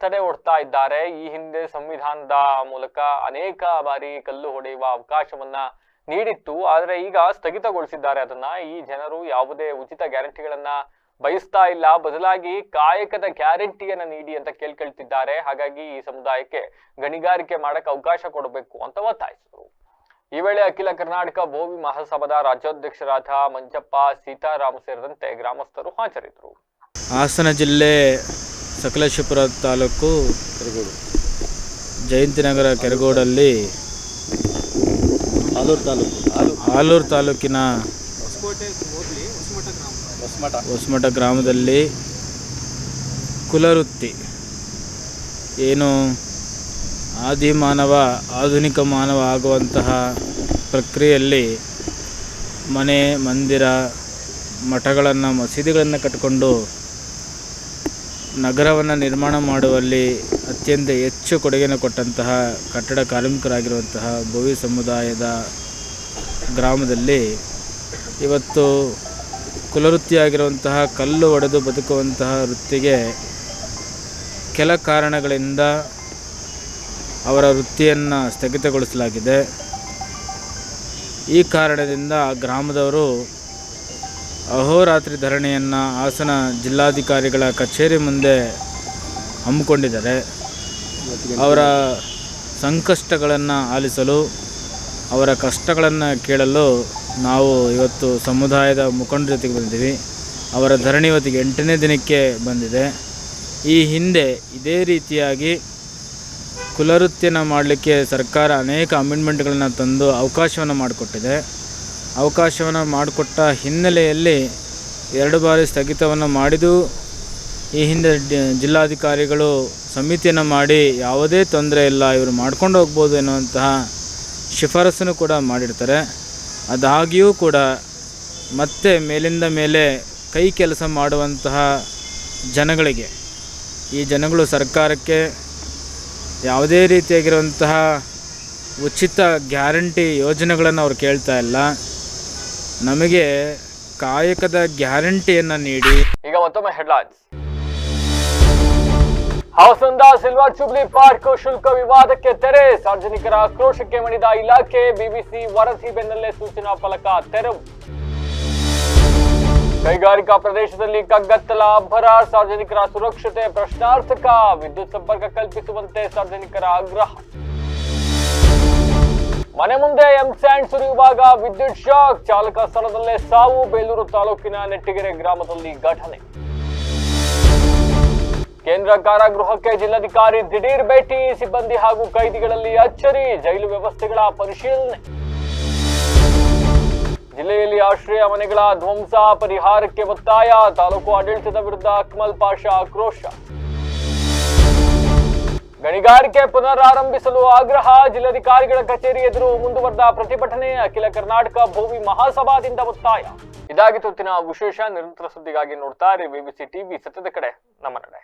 ತಡೆ ಒಡ್ತಾ ಇದ್ದಾರೆ. ಈ ಹಿಂದೆ ಸಂವಿಧಾನದ ಮೂಲಕ ಅನೇಕ ಬಾರಿ ಕಲ್ಲು ಹೊಡೆಯುವ ಅವಕಾಶವನ್ನ ನೀಡಿತ್ತು, ಆದರೆ ಈಗ ಸ್ಥಗಿತಗೊಳಿಸಿದ್ದಾರೆ ಅದನ್ನ. ಈ ಜನರು ಯಾವುದೇ ಉಚಿತ ಗ್ಯಾರಂಟಿಗಳನ್ನ ಬಯಸ್ತಾ ಇಲ್ಲ, ಬದಲಾಗಿ ಕಾಯಕದ ಗ್ಯಾರಂಟಿಯನ್ನ ನೀಡಿ ಅಂತ ಕೇಳ್ಕೊಳ್ತಿದ್ದಾರೆ. ಹಾಗಾಗಿ ಈ ಸಮುದಾಯಕ್ಕೆ ಗಣಿಗಾರಿಕೆ ಮಾಡಕ್ಕೆ ಅವಕಾಶ ಕೊಡಬೇಕು ಅಂತ ಒತ್ತಾಯಿಸಿದರು. ಈ ವೇಳೆ ಅಖಿಲ ಕರ್ನಾಟಕ ಭೋವಿ ಮಹಾಸಭಾದ ರಾಜ್ಯಾಧ್ಯಕ್ಷರಾದ ಮಂಜಪ್ಪ, ಸೀತಾರಾಮ್ ಸೇರಿದಂತೆ ಗ್ರಾಮಸ್ಥರು ಹಾಜರಿದ್ದರು. ಹಾಸನ ಜಿಲ್ಲೆ ಸಕಲೇಶಪುರ ತಾಲೂಕು ಜಯಂತಿನಗರ ಕೆರಗೋಡಲ್ಲಿ ಆಲೂರು ತಾಲೂಕಿನ ಹೊಸಮಠ ಗ್ರಾಮದಲ್ಲಿ ಕುಲವೃತ್ತಿ ಏನು ಆದಿಮಾನವ ಆಧುನಿಕ ಮಾನವ ಆಗುವಂತಹ ಪ್ರಕ್ರಿಯೆಯಲ್ಲಿ ಮನೆ ಮಂದಿರ ಮಠಗಳನ್ನು ಮಸೀದಿಗಳನ್ನು ಕಟ್ಟಿಕೊಂಡು ನಗರವನ್ನು ನಿರ್ಮಾಣ ಮಾಡುವಲ್ಲಿ ಅತ್ಯಂತ ಹೆಚ್ಚು ಕೊಡುಗೆಯನ್ನು ಕೊಟ್ಟಂತಹ ಕಟ್ಟಡ ಕಾರ್ಮಿಕರಾಗಿರುವಂತಹ ಬೋವಿ ಸಮುದಾಯದ ಗ್ರಾಮದಲ್ಲಿ ಇವತ್ತು ಕುಲವೃತ್ತಿಯಾಗಿರುವಂತಹ ಕಲ್ಲು ಒಡೆದು ಬದುಕುವಂತಹ ವೃತ್ತಿಗೆ ಕೆಲ ಕಾರಣಗಳಿಂದ ಅವರ ವೃತ್ತಿಯನ್ನು ಸ್ಥಗಿತಗೊಳಿಸಲಾಗಿದೆ. ಈ ಕಾರಣದಿಂದ ಗ್ರಾಮದವರು ಅಹೋರಾತ್ರಿ ಧರಣಿಯನ್ನು ಹಾಸನ ಜಿಲ್ಲಾಧಿಕಾರಿಗಳ ಕಚೇರಿ ಮುಂದೆ ಹಮ್ಮಿಕೊಂಡಿದ್ದಾರೆ. ಅವರ ಸಂಕಷ್ಟಗಳನ್ನು ಆಲಿಸಲು, ಅವರ ಕಷ್ಟಗಳನ್ನು ಕೇಳಲು ನಾವು ಇವತ್ತು ಸಮುದಾಯದ ಮುಖಂಡರ ಜೊತೆಗೆ ಬಂದಿದ್ದೀವಿ. ಅವರ ಧರಣಿ ಇವತ್ತಿಗೆ 8ನೇ ದಿನಕ್ಕೆ ಬಂದಿದೆ. ಈ ಹಿಂದೆ ಇದೇ ರೀತಿಯಾಗಿ ಕುಲವೃತ್ತಿಯನ್ನು ಮಾಡಲಿಕ್ಕೆ ಸರ್ಕಾರ ಅನೇಕ ಅಮೆಂಡ್ಮೆಂಟ್ಗಳನ್ನು ತಂದು ಅವಕಾಶವನ್ನು ಮಾಡಿಕೊಟ್ಟಿದೆ. ಅವಕಾಶವನ್ನು ಮಾಡಿಕೊಟ್ಟ ಹಿನ್ನೆಲೆಯಲ್ಲಿ 2 ಬಾರಿ ಸ್ಥಗಿತವನ್ನು ಮಾಡಿದ್ದು, ಈ ಹಿಂದೆ ಜಿಲ್ಲಾಧಿಕಾರಿಗಳು ಸಮಿತಿಯನ್ನು ಮಾಡಿ ಯಾವುದೇ ತೊಂದರೆ ಇಲ್ಲ, ಇವರು ಮಾಡ್ಕೊಂಡು ಹೋಗ್ಬೋದು ಎನ್ನುವಂತಹ ಶಿಫಾರಸನ್ನು ಕೂಡ ಮಾಡಿರ್ತಾರೆ. ಅದಾಗಿಯೂ ಕೂಡ ಮತ್ತೆ ಮೇಲಿಂದ ಮೇಲೆ ಕೈ ಕೆಲಸ ಮಾಡುವಂತಹ ಜನಗಳಿಗೆ, ಈ ಜನಗಳು ಸರ್ಕಾರಕ್ಕೆ ಯಾವುದೇ ರೀತಿಯಾಗಿರುವಂತಹ ಉಚಿತ ಗ್ಯಾರಂಟಿ ಯೋಜನೆಗಳನ್ನು ಅವ್ರು ಕೇಳ್ತಾ ಇಲ್ಲ. ನಮಗೆ ಕಾಯಕದ ಗ್ಯಾರಂಟಿಯನ್ನು ನೀಡಿ. ಈಗ ಮತ್ತೊಮ್ಮೆ ಹೆಡ್ಲೈನ್ಸ್. ಹಾಸನದ ಸಿಲ್ವರ್ ಜೂಬ್ಲಿ ಪಾರ್ಕ್ ಶುಲ್ಕ ವಿವಾದಕ್ಕೆ ತೆರೆ, ಸಾರ್ವಜನಿಕರ ಆಕ್ರೋಶಕ್ಕೆ ಮಣಿದ ಇಲಾಖೆ. ಬಿಬಿಸಿ ವರದಿ ಬೆನ್ನಲ್ಲೇ ಸೂಚನಾ ಫಲಕ ತೆರವು. ಕೈಗಾರಿಕಾ ಪ್ರದೇಶದಲ್ಲಿ ಕಗ್ಗತ್ತಲ ಅಬ್ಬರ, ಸಾರ್ವಜನಿಕರ ಸುರಕ್ಷತೆ ಪ್ರಶ್ನಾರ್ಥಕ. ವಿದ್ಯುತ್ ಸಂಪರ್ಕ ಕಲ್ಪಿಸುವಂತೆ ಸಾರ್ವಜನಿಕರ ಆಗ್ರಹ. ಮನೆ ಮುಂದೆ ಎಂಸ್ಯಾಂಡ್ ಸುರಿಯುವಾಗ ವಿದ್ಯುತ್ ಶಾಕ್, ಚಾಲಕ ಸ್ಥಳದಲ್ಲೇ ಸಾವು. ಬೇಲೂರು ತಾಲೂಕಿನ ನೆಟ್ಟಿಗೆರೆ ಗ್ರಾಮದಲ್ಲಿ ಘಟನೆ. ಕೇಂದ್ರ ಕಾರಾಗೃಹಕ್ಕೆ ಜಿಲ್ಲಾಧಿಕಾರಿ ದಿಢೀರ್ ಭೇಟಿ, ಸಿಬ್ಬಂದಿ ಹಾಗೂ ಕೈದಿಗಳಲ್ಲಿ ಅಚ್ಚರಿ. ಜೈಲು ವ್ಯವಸ್ಥೆಗಳ ಪರಿಶೀಲನೆ. ಜಿಲ್ಲೆಯಲ್ಲಿ ಆಶ್ರಯ ಮನೆಗಳ ಧ್ವಂಸ, ಪರಿಹಾರಕ್ಕೆ ಒತ್ತಾಯ. ತಾಲೂಕು ಆಡಳಿತದ ವಿರುದ್ಧ ಅಕ್ಮಲ್ ಪಾಷಾ ಆಕ್ರೋಶ. ಗಣಿಗಾರಿಕೆ ಪುನರಾರಂಭಿಸಲು ಆಗ್ರಹ, ಜಿಲ್ಲಾಧಿಕಾರಿಗಳ ಕಚೇರಿ ಎದುರು ಮುಂದುವರೆದ ಪ್ರತಿಭಟನೆ. ಅಖಿಲ ಕರ್ನಾಟಕ ಭೋವಿ ಮಹಾಸಭಾದಿಂದ ಒತ್ತಾಯ. ಇದಾಗಿತ್ತು ಇವತ್ತಿನ ವಿಶೇಷ. ನಿರಂತರ ಸುದ್ದಿಗಾಗಿ ನೋಡ್ತಾ ಇರಿ BBC ಟಿವಿ, ಸತ್ಯದ ಕಡೆ ನಮ್ಮ ನಡೆ.